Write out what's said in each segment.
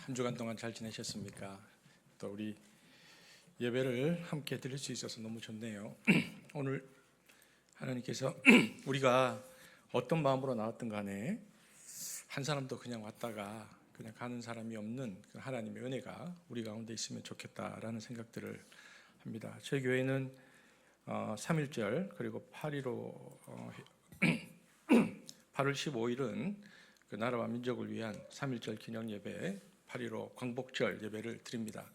한 주간 동안 잘 지내셨습니까? 또 우리 예배를 함께 드릴 수 있어서 너무 좋네요. 오늘 하나님께서 우리가 어떤 마음으로 나왔든 간에 한 사람도 그냥 왔다가 그냥 가는 사람이 없는 그 하나님의 은혜가 우리 가운데 있으면 좋겠다라는 생각들을 합니다. 저희 교회는 3.1절 그리고 8월 15일은 그 나라와 민족을 위한 3.1절 기념 예배, 8.15 광복절 예배를 드립니다.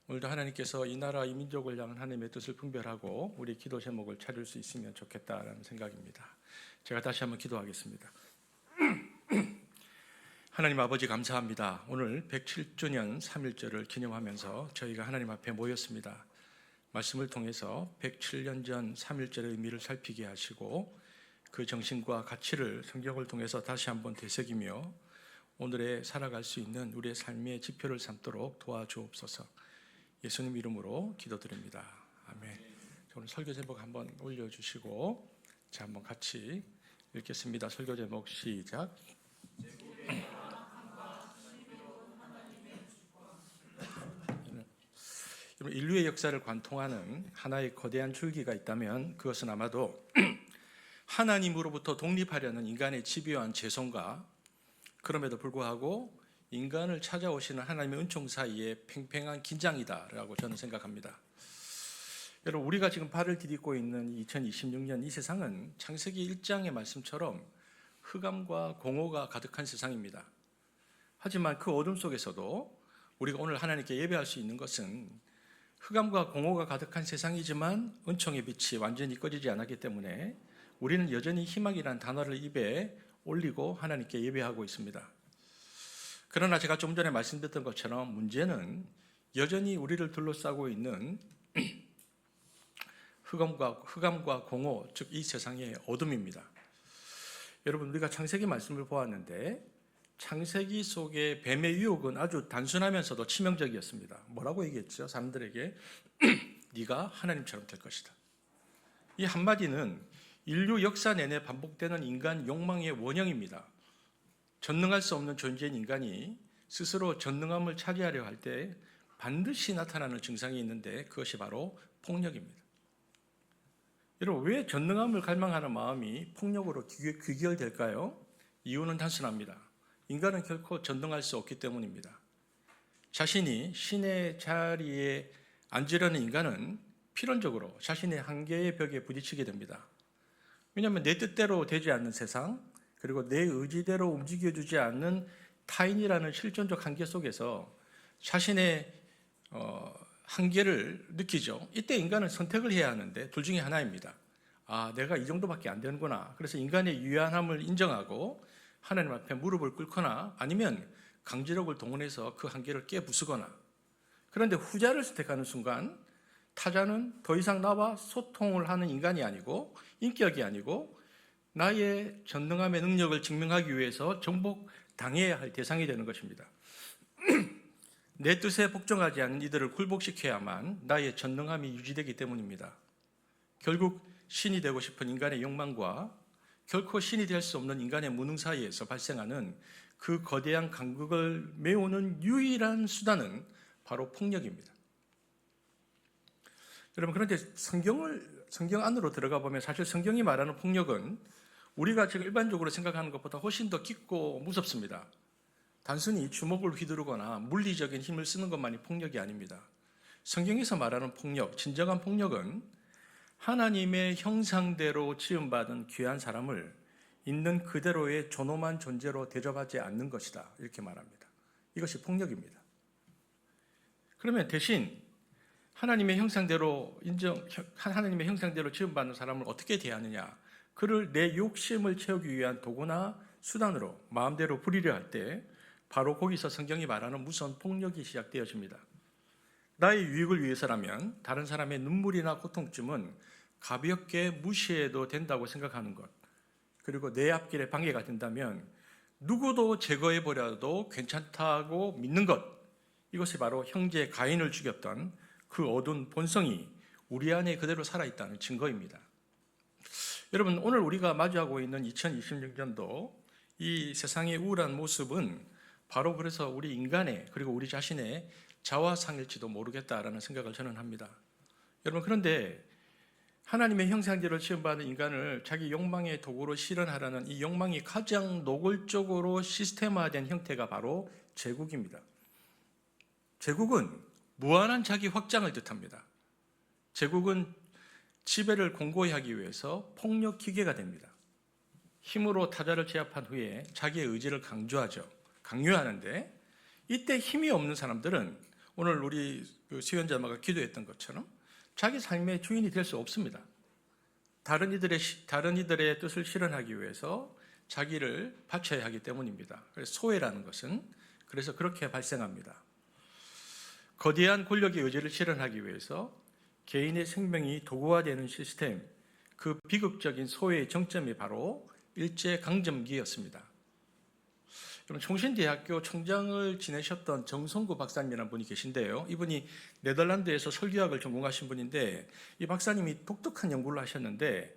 오늘도 하나님께서 이 나라 이 민족을 향한 하나님의 뜻을 분별하고 우리 기도 제목을 찾을 수 있으면 좋겠다라는 생각입니다. 제가 다시 한번 기도하겠습니다. 하나님 아버지 감사합니다. 오늘 107주년 3.1절을 기념하면서 저희가 하나님 앞에 모였습니다. 말씀을 통해서 107년 전 3.1절의 의미를 살피게 하시고 그 정신과 가치를 성경을 통해서 다시 한번 되새기며 오늘에 살아갈 수 있는 우리의 삶의 지표를 삼도록 도와주옵소서. 예수님 이름으로 기도드립니다. 아멘. 오늘 설교 제목 한번 올려주시고 자 한번 같이 읽겠습니다. 설교 제목 시작. 인류의 역사를 관통하는 하나의 거대한 줄기가 있다면 그것은 아마도 하나님으로부터 독립하려는 인간의 집요한 죄송과 그럼에도 불구하고 인간을 찾아오시는 하나님의 은총 사이의 팽팽한 긴장이다라고 저는 생각합니다. 여러분, 우리가 지금 발을 디딛고 있는 2026년 이 세상은 창세기 1장의 말씀처럼 흑암과 공허가 가득한 세상입니다. 하지만 그 어둠 속에서도 우리가 오늘 하나님께 예배할 수 있는 것은 흑암과 공허가 가득한 세상이지만 은총의 빛이 완전히 꺼지지 않았기 때문에 우리는 여전히 희망이라는 단어를 입에 올리고 하나님께 예배하고 있습니다. 그러나 제가 좀 전에 말씀드렸던 것처럼 문제는 여전히 우리를 둘러싸고 있는 흑암과 공허, 즉 이 세상의 어둠입니다. 여러분, 우리가 창세기 말씀을 보았는데 창세기 속의 뱀의 유혹은 아주 단순하면서도 치명적이었습니다. 뭐라고 얘기했죠? 사람들에게 네가 하나님처럼 될 것이다. 이 한마디는 인류 역사 내내 반복되는 인간 욕망의 원형입니다. 전능할 수 없는 존재인 인간이 스스로 전능함을 차지하려 할 때 반드시 나타나는 증상이 있는데 그것이 바로 폭력입니다. 여러분, 왜 전능함을 갈망하는 마음이 폭력으로 귀결될까요? 이유는 단순합니다. 인간은 결코 전능할 수 없기 때문입니다. 자신이 신의 자리에 앉으려는 인간은 필연적으로 자신의 한계의 벽에 부딪히게 됩니다. 왜냐하면 내 뜻대로 되지 않는 세상, 그리고 내 의지대로 움직여주지 않는 타인이라는 실존적 한계 속에서 자신의 한계를 느끼죠. 이때 인간은 선택을 해야 하는데 둘 중에 하나입니다. 내가 이 정도밖에 안 되는구나. 그래서 인간의 유한함을 인정하고 하나님 앞에 무릎을 꿇거나 아니면 강제력을 동원해서 그 한계를 깨부수거나. 그런데 후자를 선택하는 순간 타자는 더 이상 나와 소통을 하는 인간이 아니고 인격이 아니고 나의 전능함의 능력을 증명하기 위해서 정복당해야 할 대상이 되는 것입니다. 내 뜻에 복종하지 않는 이들을 굴복시켜야만 나의 전능함이 유지되기 때문입니다. 결국 신이 되고 싶은 인간의 욕망과 결코 신이 될 수 없는 인간의 무능 사이에서 발생하는 그 거대한 간극을 메우는 유일한 수단은 바로 폭력입니다. 여러분, 그런데 성경 안으로 들어가 보면 사실 성경이 말하는 폭력은 우리가 지금 일반적으로 생각하는 것보다 훨씬 더 깊고 무섭습니다. 단순히 주먹을 휘두르거나 물리적인 힘을 쓰는 것만이 폭력이 아닙니다. 성경에서 말하는 폭력, 진정한 폭력은 하나님의 형상대로 지음받은 귀한 사람을 있는 그대로의 존엄한 존재로 대접하지 않는 것이다. 이렇게 말합니다. 이것이 폭력입니다. 그러면 대신 하나님의 형상대로 지음받는 사람을 어떻게 대하느냐? 그를 내 욕심을 채우기 위한 도구나 수단으로 마음대로 부리려 할 때 바로 거기서 성경이 말하는 무서운 폭력이 시작되어집니다. 나의 유익을 위해서라면 다른 사람의 눈물이나 고통쯤은 가볍게 무시해도 된다고 생각하는 것, 그리고 내 앞길에 방해가 된다면 누구도 제거해버려도 괜찮다고 믿는 것, 이것이 바로 형제 가인을 죽였던 그 어두운 본성이 우리 안에 그대로 살아있다는 증거입니다. 여러분, 오늘 우리가 마주하고 있는 2026년도 이 세상의 우울한 모습은 바로 그래서 우리 인간의 그리고 우리 자신의 자화상일지도 모르겠다라는 생각을 저는 합니다. 여러분, 그런데 하나님의 형상대로 지음받은 인간을 자기 욕망의 도구로 실현하라는 이 욕망이 가장 노골적으로 시스템화된 형태가 바로 제국입니다. 제국은 무한한 자기 확장을 뜻합니다. 제국은 지배를 공고히 하기 위해서 폭력 기계가 됩니다. 힘으로 타자를 제압한 후에 자기의 의지를 강요하는데, 이때 힘이 없는 사람들은 오늘 우리 수연자마가 기도했던 것처럼 자기 삶의 주인이 될 수 없습니다. 다른 이들의 뜻을 실현하기 위해서 자기를 바쳐야 하기 때문입니다. 그래서 소외라는 것은 그래서 그렇게 발생합니다. 거대한 권력의 의지를 실현하기 위해서 개인의 생명이 도구화되는 시스템, 그 비극적인 소외의 정점이 바로 일제강점기였습니다. 총신대학교 총장을 지내셨던 정성구 박사님이라는 분이 계신데요. 이분이 네덜란드에서 설교학을 전공하신 분인데, 이 박사님이 독특한 연구를 하셨는데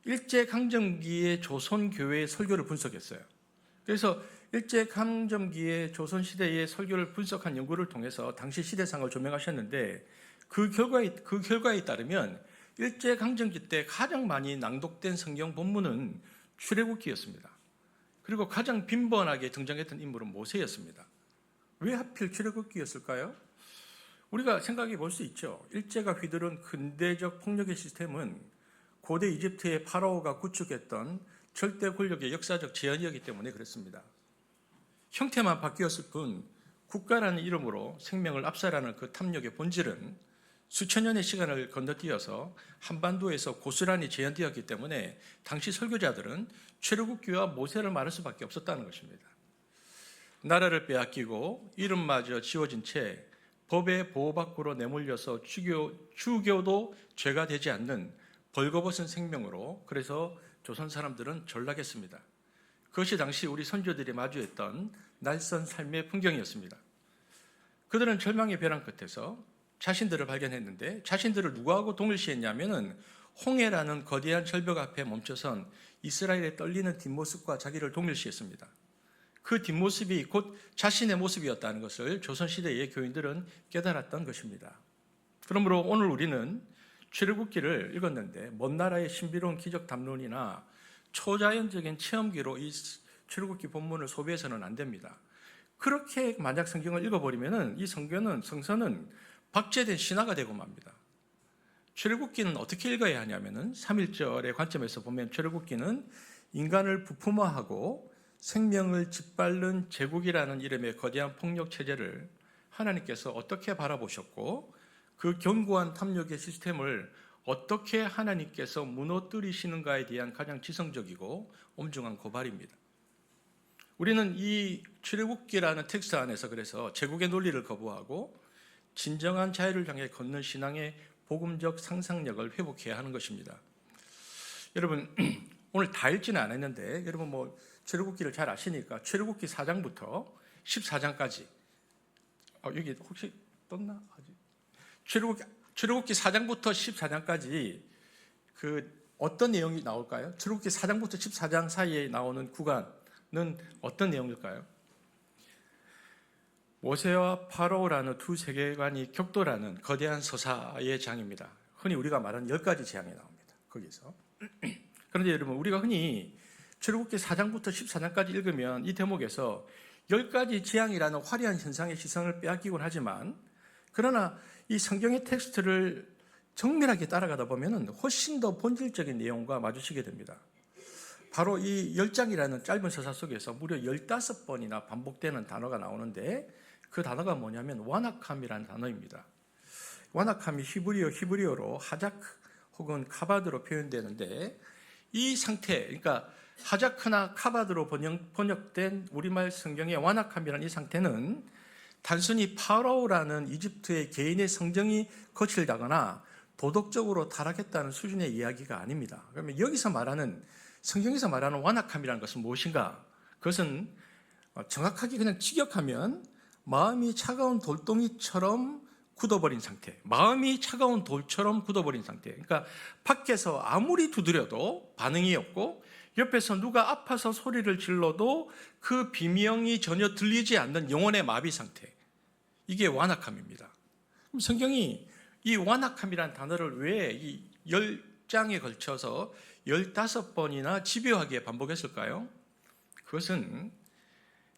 일제강점기의 조선교회의 설교를 분석했어요. 그래서 일제강점기의 조선시대의 설교를 분석한 연구를 통해서 당시 시대상을 조명하셨는데, 그 결과에 따르면 일제강점기 때 가장 많이 낭독된 성경 본문은 출애굽기였습니다. 그리고 가장 빈번하게 등장했던 인물은 모세였습니다. 왜 하필 출애굽기였을까요? 우리가 생각해 볼 수 있죠. 일제가 휘두른 근대적 폭력의 시스템은 고대 이집트의 파라오가 구축했던 절대 권력의 역사적 재현이었기 때문에 그렇습니다. 형태만 바뀌었을 뿐 국가라는 이름으로 생명을 압살하는 그 탐욕의 본질은 수천 년의 시간을 건너뛰어서 한반도에서 고스란히 재현되었기 때문에 당시 설교자들은 출애굽기와 모세를 말할 수밖에 없었다는 것입니다. 나라를 빼앗기고 이름마저 지워진 채 법의 보호 밖으로 내몰려서 죽여도 죄가 되지 않는 벌거벗은 생명으로, 그래서 조선 사람들은 전락했습니다. 그것이 당시 우리 선조들이 마주했던 날선 삶의 풍경이었습니다. 그들은 절망의 벼랑 끝에서 자신들을 발견했는데, 자신들을 누구하고 동일시했냐면은 홍해라는 거대한 절벽 앞에 멈춰선 이스라엘의 떨리는 뒷모습과 자기를 동일시했습니다. 그 뒷모습이 곧 자신의 모습이었다는 것을 조선시대의 교인들은 깨달았던 것입니다. 그러므로 오늘 우리는 출애굽기를 읽었는데 먼 나라의 신비로운 기적 담론이나 초자연적인 체험기로 이 출애굽기 본문을 소비해서는 안 됩니다. 그렇게 만약 성경을 읽어버리면은 이 성서는 박제된 신화가 되고 맙니다. 출애굽기는 어떻게 읽어야 하냐면은 3.1절의 관점에서 보면 출애굽기는 인간을 부품화하고 생명을 짓밟는 제국이라는 이름의 거대한 폭력 체제를 하나님께서 어떻게 바라보셨고, 그 견고한 탐욕의 시스템을 어떻게 하나님께서 무너뜨리시는가에 대한 가장 지성적이고 엄중한 고발입니다. 우리는 이 출애굽기라는 텍스트 안에서 그래서 제국의 논리를 거부하고 진정한 자유를 향해 걷는 신앙의 복음적 상상력을 회복해야 하는 것입니다. 여러분, 오늘 다 읽지는 않았는데 여러분 출애굽기를 잘 아시니까 출애굽기 4장부터 14장까지 여기 혹시 떴나? 출애굽기 4장부터 14장까지 그 어떤 내용이 나올까요? 출애굽기 4장부터 14장 사이에 나오는 구간은 어떤 내용일까요? 모세와 파로라는 두 세계관이 격돌하는 거대한 서사의 장입니다. 흔히 우리가 말하는 10가지 재앙이 나옵니다. 거기서. 그런데 여러분, 우리가 흔히 출애굽기 4장부터 14장까지 읽으면 이 대목에서 10가지 재앙이라는 화려한 현상의 시선을 빼앗기곤 하지만, 그러나 이 성경의 텍스트를 정밀하게 따라가다 보면 훨씬 더 본질적인 내용과 마주치게 됩니다. 바로 이 10장이라는 짧은 서사 속에서 무려 15번이나 반복되는 단어가 나오는데, 그 단어가 뭐냐면 와나캄이라는 단어입니다. 와나캄이 히브리어로 하자크 혹은 카바드로 표현되는데, 이 상태, 그러니까 하자크나 카바드로 번역된 우리말 성경의 와나캄이라는 이 상태는 단순히 파라오라는 이집트의 개인의 성정이 거칠다거나 도덕적으로 타락했다는 수준의 이야기가 아닙니다. 그러면 여기서 성경에서 말하는 와나캄이라는 것은 무엇인가? 그것은 정확하게 그냥 직역하면 마음이 차가운 돌덩이처럼 굳어버린 상태, 마음이 차가운 돌처럼 굳어버린 상태. 그러니까 밖에서 아무리 두드려도 반응이 없고 옆에서 누가 아파서 소리를 질러도 그 비명이 전혀 들리지 않는 영혼의 마비 상태. 이게 완악함입니다. 그럼 성경이 이 완악함이라는 단어를 왜 이 10장에 걸쳐서 15번이나 집요하게 반복했을까요? 그것은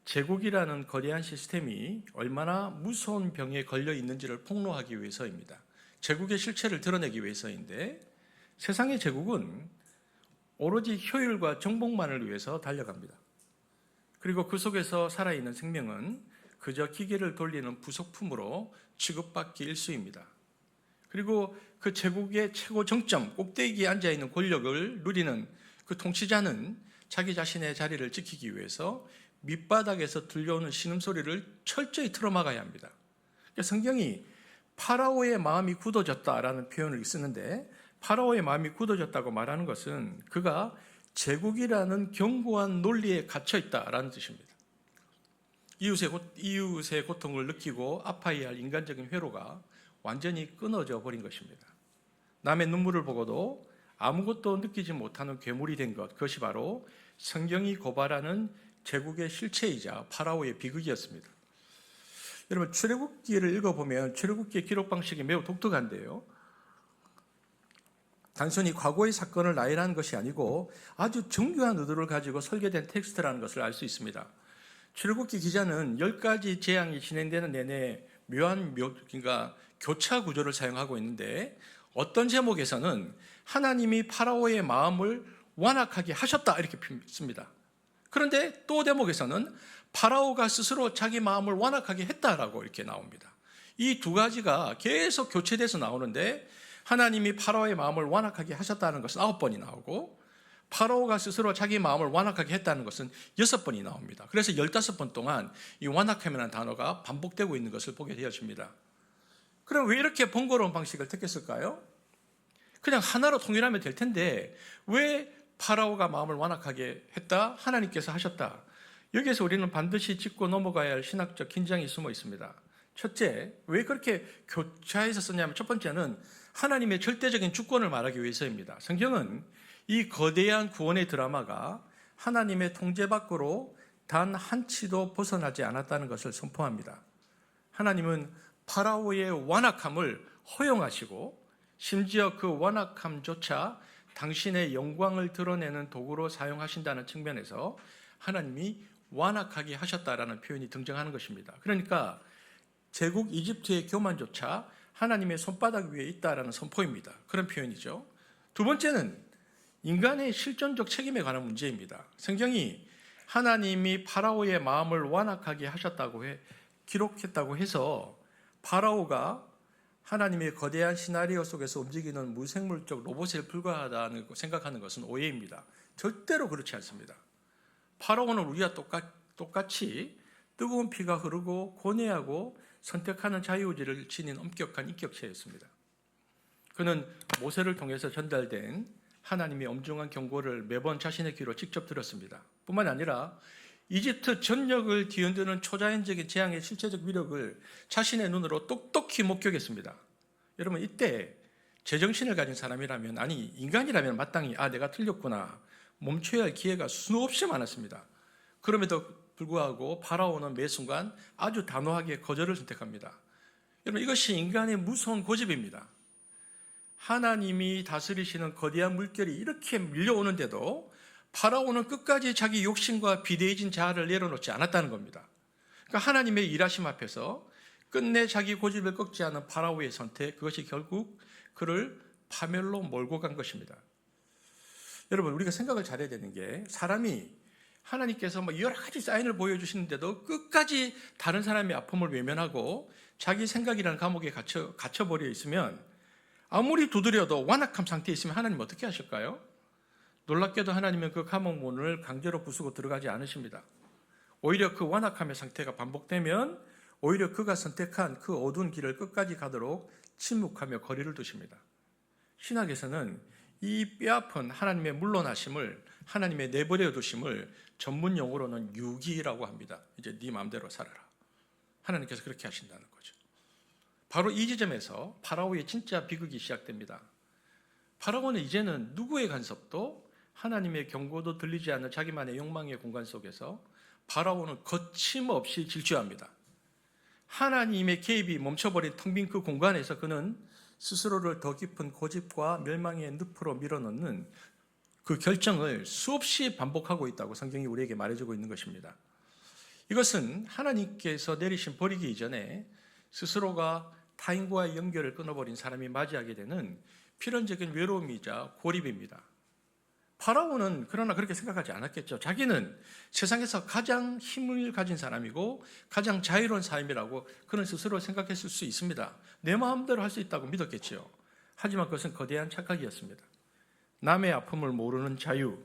제국이라는 거대한 시스템이 얼마나 무서운 병에 걸려 있는지를 폭로하기 위해서입니다. 제국의 실체를 드러내기 위해서인데, 세상의 제국은 오로지 효율과 정복만을 위해서 달려갑니다. 그리고 그 속에서 살아있는 생명은 그저 기계를 돌리는 부속품으로 취급받기 일쑤입니다. 그리고 그 제국의 최고 정점, 꼭대기에 앉아있는 권력을 누리는 그 통치자는 자기 자신의 자리를 지키기 위해서 밑바닥에서 들려오는 신음소리를 철저히 틀어막아야 합니다. 그러니까 성경이 파라오의 마음이 굳어졌다라는 표현을 쓰는데, 파라오의 마음이 굳어졌다고 말하는 것은 그가 제국이라는 견고한 논리에 갇혀 있다라는 뜻입니다. 이웃의 고통을 느끼고 아파해야 할 인간적인 회로가 완전히 끊어져 버린 것입니다. 남의 눈물을 보고도 아무것도 느끼지 못하는 괴물이 된 것, 그것이 바로 성경이 고발하는 제국의 실체이자 파라오의 비극이었습니다. 여러분, 출애굽기를 읽어보면 출애굽기의 기록 방식이 매우 독특한데요, 단순히 과거의 사건을 나열하는 것이 아니고 아주 정교한 의도를 가지고 설계된 텍스트라는 것을 알 수 있습니다. 출애굽기 기자는 10가지 재앙이 진행되는 내내 묘한 그러니까 교차 구조를 사용하고 있는데, 어떤 제목에서는 하나님이 파라오의 마음을 완악하게 하셨다 이렇게 씁니다. 그런데 또 대목에서는 파라오가 스스로 자기 마음을 완악하게 했다라고 이렇게 나옵니다. 이 두 가지가 계속 교체돼서 나오는데, 하나님이 파라오의 마음을 완악하게 하셨다는 것은 9번이 나오고, 파라오가 스스로 자기 마음을 완악하게 했다는 것은 6번이 나옵니다. 그래서 15번 동안 이 완악함이라는 단어가 반복되고 있는 것을 보게 되어집니다. 그럼 왜 이렇게 번거로운 방식을 택했을까요? 그냥 하나로 통일하면 될 텐데 왜 파라오가 마음을 완악하게 했다? 하나님께서 하셨다. 여기에서 우리는 반드시 짚고 넘어가야 할 신학적 긴장이 숨어 있습니다. 첫째, 왜 그렇게 교차해서 썼냐면, 첫 번째는 하나님의 절대적인 주권을 말하기 위해서입니다. 성경은 이 거대한 구원의 드라마가 하나님의 통제 밖으로 단 한 치도 벗어나지 않았다는 것을 선포합니다. 하나님은 파라오의 완악함을 허용하시고 심지어 그 완악함조차 당신의 영광을 드러내는 도구로 사용하신다는 측면에서 하나님이 완악하게 하셨다라는 표현이 등장하는 것입니다. 그러니까 제국 이집트의 교만조차 하나님의 손바닥 위에 있다라는 선포입니다. 그런 표현이죠. 두 번째는 인간의 실존적 책임에 관한 문제입니다. 성경이 하나님이 파라오의 마음을 완악하게 하셨다고 기록했다고 해서 파라오가 하나님의 거대한 시나리오 속에서 움직이는 무생물적 로봇에 불과하다는 생각하는 것은 오해입니다. 절대로 그렇지 않습니다. 파라오는 우리와 똑같이 뜨거운 피가 흐르고 고뇌하고 선택하는 자유의지를 지닌 엄격한 인격체였습니다. 그는 모세를 통해서 전달된 하나님의 엄중한 경고를 매번 자신의 귀로 직접 들었습니다. 뿐만 아니라 이집트 전역을 뒤흔드는 초자연적인 재앙의 실체적 위력을 자신의 눈으로 똑똑히 목격했습니다. 여러분, 이때 제정신을 가진 사람이라면, 아니 인간이라면 마땅히 내가 틀렸구나 멈춰야 할 기회가 수없이 많았습니다. 그럼에도 불구하고 파라오는 매 순간 아주 단호하게 거절을 선택합니다. 여러분, 이것이 인간의 무서운 고집입니다. 하나님이 다스리시는 거대한 물결이 이렇게 밀려오는데도 파라오는 끝까지 자기 욕심과 비대해진 자아를 내려놓지 않았다는 겁니다. 그러니까 하나님의 일하심 앞에서 끝내 자기 고집을 꺾지 않은 파라오의 선택, 그것이 결국 그를 파멸로 몰고 간 것입니다. 여러분, 우리가 생각을 잘해야 되는 게, 사람이 하나님께서 여러 가지 사인을 보여주시는데도 끝까지 다른 사람의 아픔을 외면하고 자기 생각이라는 감옥에 갇혀버려 있으면, 아무리 두드려도 완악함 상태에 있으면 하나님 어떻게 하실까요? 놀랍게도 하나님은 그 감옥 문을 강제로 부수고 들어가지 않으십니다. 오히려 그 완악함의 상태가 반복되면 오히려 그가 선택한 그 어두운 길을 끝까지 가도록 침묵하며 거리를 두십니다. 신학에서는 이 뼈아픈 하나님의 물러나심을, 하나님의 내버려 두심을 전문 용어로는 유기라고 합니다. 이제 네 마음대로 살아라. 하나님께서 그렇게 하신다는 거죠. 바로 이 지점에서 파라오의 진짜 비극이 시작됩니다. 파라오는 이제는 누구의 간섭도 하나님의 경고도 들리지 않는 자기만의 욕망의 공간 속에서 바라오는 거침없이 질주합니다. 하나님의 개입이 멈춰버린 텅 빈 그 공간에서 그는 스스로를 더 깊은 고집과 멸망의 늪으로 밀어넣는 그 결정을 수없이 반복하고 있다고 성경이 우리에게 말해주고 있는 것입니다. 이것은 하나님께서 내리신 버리기 이전에 스스로가 타인과의 연결을 끊어버린 사람이 맞이하게 되는 필연적인 외로움이자 고립입니다. 파라오는 그러나 그렇게 생각하지 않았겠죠. 자기는 세상에서 가장 힘을 가진 사람이고 가장 자유로운 사람이라고 그는 스스로 생각했을 수 있습니다. 내 마음대로 할 수 있다고 믿었겠지요. 하지만 그것은 거대한 착각이었습니다. 남의 아픔을 모르는 자유,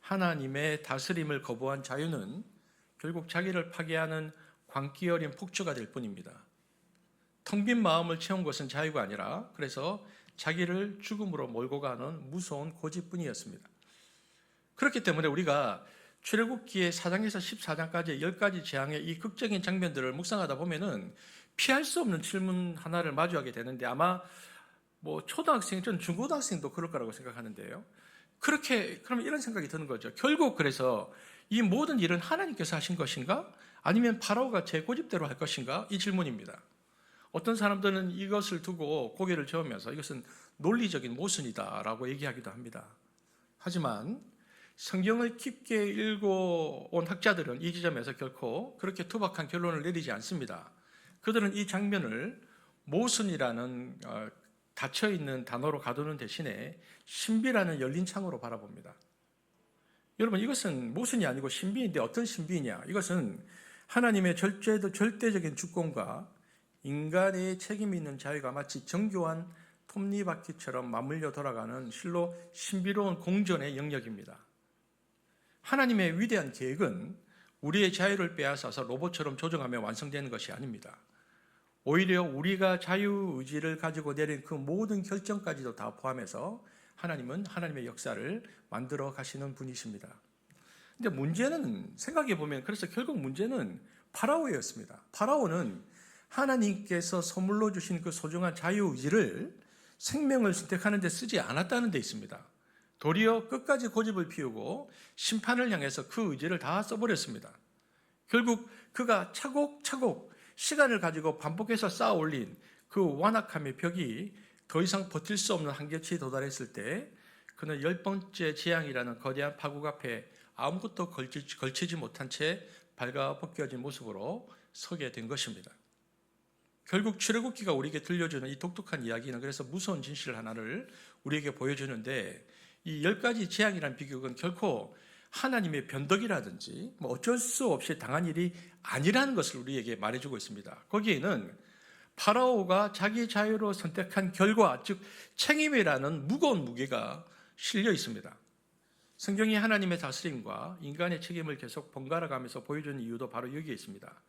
하나님의 다스림을 거부한 자유는 결국 자기를 파괴하는 광기 어린 폭주가 될 뿐입니다. 텅 빈 마음을 채운 것은 자유가 아니라 그래서 자기를 죽음으로 몰고 가는 무서운 고집뿐이었습니다. 그렇기 때문에 우리가 출애굽기의 4장에서 14장까지 10가지 재앙의 이 극적인 장면들을 묵상하다 보면은 피할 수 없는 질문 하나를 마주하게 되는데 아마 초등학생, 전 중고등학생도 그럴 거라고 생각하는데요. 그러면 이런 생각이 드는 거죠. 결국 그래서 이 모든 일은 하나님께서 하신 것인가? 아니면 파라오가 제 고집대로 할 것인가? 이 질문입니다. 어떤 사람들은 이것을 두고 고개를 저으면서 이것은 논리적인 모순이다라고 얘기하기도 합니다. 하지만 성경을 깊게 읽어온 학자들은 이 지점에서 결코 그렇게 투박한 결론을 내리지 않습니다. 그들은 이 장면을 모순이라는 닫혀있는 단어로 가두는 대신에 신비라는 열린 창으로 바라봅니다. 여러분, 이것은 모순이 아니고 신비인데 어떤 신비냐? 이것은 하나님의 절대적인 주권과 인간의 책임 있는 자유가 마치 정교한 톱니바퀴처럼 맞물려 돌아가는 실로 신비로운 공존의 영역입니다. 하나님의 위대한 계획은 우리의 자유를 빼앗아서 로봇처럼 조정하며 완성되는 것이 아닙니다. 오히려 우리가 자유의지를 가지고 내린 그 모든 결정까지도 다 포함해서 하나님은 하나님의 역사를 만들어 가시는 분이십니다. 근데 문제는 생각해 보면 그래서 결국 문제는 파라오였습니다. 파라오는 하나님께서 선물로 주신 그 소중한 자유의지를 생명을 선택하는 데 쓰지 않았다는 데 있습니다. 도리어 끝까지 고집을 피우고 심판을 향해서 그 의지를 다 써버렸습니다. 결국 그가 차곡차곡 시간을 가지고 반복해서 쌓아 올린 그 완악함의 벽이 더 이상 버틸 수 없는 한계치에 도달했을 때 그는 10번째 재앙이라는 거대한 파국 앞에 아무것도 걸치지 못한 채 발가벗겨진 모습으로 서게 된 것입니다. 결국 출애굽기가 우리에게 들려주는 이 독특한 이야기는 그래서 무서운 진실 하나를 우리에게 보여주는데 이 10가지 재앙이라는 비극은 결코 하나님의 변덕이라든지 어쩔 수 없이 당한 일이 아니라는 것을 우리에게 말해주고 있습니다. 거기에는 파라오가 자기 자유로 선택한 결과, 즉 책임이라는 무거운 무게가 실려 있습니다. 성경이 하나님의 다스림과 인간의 책임을 계속 번갈아 가면서 보여주는 이유도 바로 여기에 있습니다.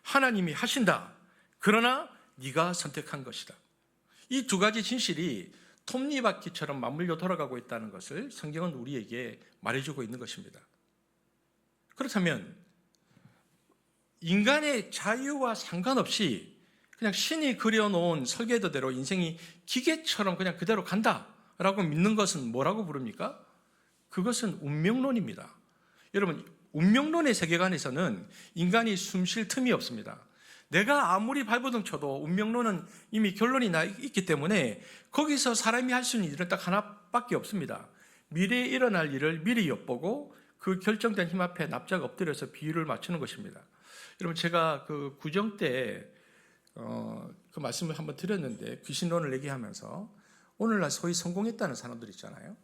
하나님이 하신다. 그러나 네가 선택한 것이다. 이 두 가지 진실이 톱니바퀴처럼 맞물려 돌아가고 있다는 것을 성경은 우리에게 말해주고 있는 것입니다. 그렇다면 인간의 자유와 상관없이 그냥 신이 그려놓은 설계도대로 인생이 기계처럼 그냥 그대로 간다라고 믿는 것은 뭐라고 부릅니까? 그것은 운명론입니다. 여러분, 운명론의 세계관에서는 인간이 숨 쉴 틈이 없습니다. 내가 아무리 발버둥 쳐도 운명론은 이미 결론이 나 있기 때문에 거기서 사람이 할 수 있는 일은 딱 하나밖에 없습니다. 미래에 일어날 일을 미리 엿보고 그 결정된 힘 앞에 납작 엎드려서 비유를 맞추는 것입니다. 여러분, 제가 그 구정 때 그 말씀을 한번 드렸는데 귀신론을 얘기하면서 오늘날 소위 성공했다는 사람들 있잖아요.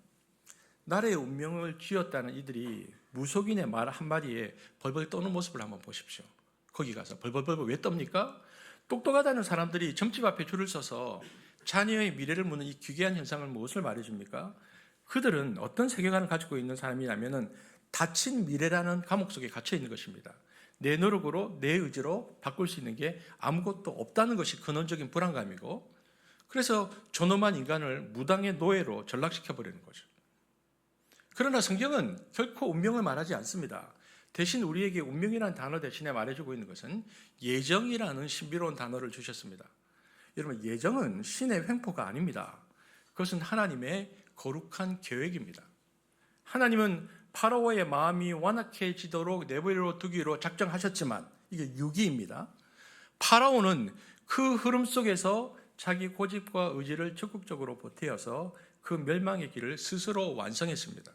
나라의 운명을 쥐었다는 이들이 무속인의 말 한마디에 벌벌 떠는 모습을 한번 보십시오. 거기 가서 벌벌벌벌 왜 떱니까? 똑똑하다는 사람들이 점집 앞에 줄을 서서 자녀의 미래를 묻는 이 기괴한 현상을 무엇을 말해줍니까? 그들은 어떤 세계관을 가지고 있는 사람이냐면은 닫힌 미래라는 감옥 속에 갇혀 있는 것입니다. 내 노력으로 내 의지로 바꿀 수 있는 게 아무것도 없다는 것이 근원적인 불안감이고, 그래서 존엄한 인간을 무당의 노예로 전락시켜버리는 거죠. 그러나 성경은 결코 운명을 말하지 않습니다. 대신 우리에게 운명이라는 단어 대신에 말해주고 있는 것은 예정이라는 신비로운 단어를 주셨습니다. 여러분, 예정은 신의 횡포가 아닙니다. 그것은 하나님의 거룩한 계획입니다. 하나님은 파라오의 마음이 완악해지도록 내버려 두기로 작정하셨지만 이게 유기입니다. 파라오는 그 흐름 속에서 자기 고집과 의지를 적극적으로 보태어서 그 멸망의 길을 스스로 완성했습니다.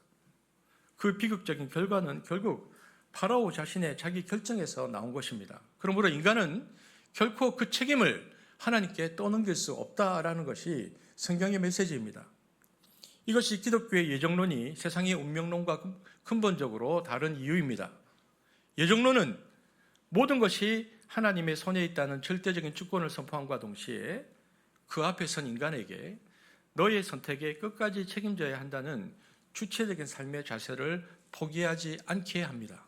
그 비극적인 결과는 결국 파라오 자신의 자기 결정에서 나온 것입니다. 그러므로 인간은 결코 그 책임을 하나님께 떠넘길 수 없다라는 것이 성경의 메시지입니다. 이것이 기독교의 예정론이 세상의 운명론과 근본적으로 다른 이유입니다. 예정론은 모든 것이 하나님의 손에 있다는 절대적인 주권을 선포함과 동시에 그 앞에 선 인간에게 너의 선택에 끝까지 책임져야 한다는 주체적인 삶의 자세를 포기하지 않게 합니다.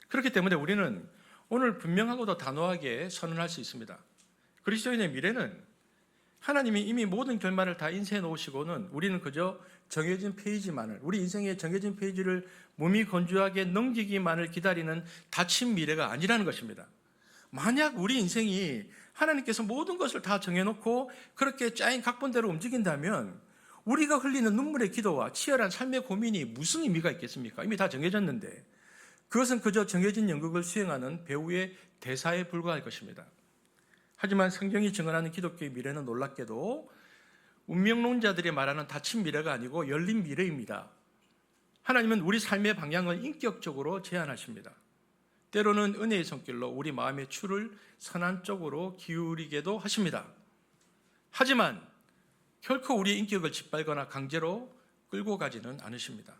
그렇기 때문에 우리는 오늘 분명하고도 단호하게 선언할 수 있습니다. 그리스도인의 미래는 하나님이 이미 모든 결말을 다 인쇄해 놓으시고는 우리는 그저 정해진 페이지만을, 우리 인생의 정해진 페이지를 몸이 건조하게 넘기기만을 기다리는 닫힌 미래가 아니라는 것입니다. 만약 우리 인생이 하나님께서 모든 것을 다 정해놓고 그렇게 짜인 각본대로 움직인다면 우리가 흘리는 눈물의 기도와 치열한 삶의 고민이 무슨 의미가 있겠습니까? 이미 다 정해졌는데 그것은 그저 정해진 연극을 수행하는 배우의 대사에 불과할 것입니다. 하지만 성경이 증언하는 기독교의 미래는 놀랍게도 운명론자들이 말하는 닫힌 미래가 아니고 열린 미래입니다. 하나님은 우리 삶의 방향을 인격적으로 제한하십니다. 때로는 은혜의 손길로 우리 마음의 추를 선한 쪽으로 기울이게도 하십니다. 하지만 결코 우리의 인격을 짓밟거나 강제로 끌고 가지는 않으십니다.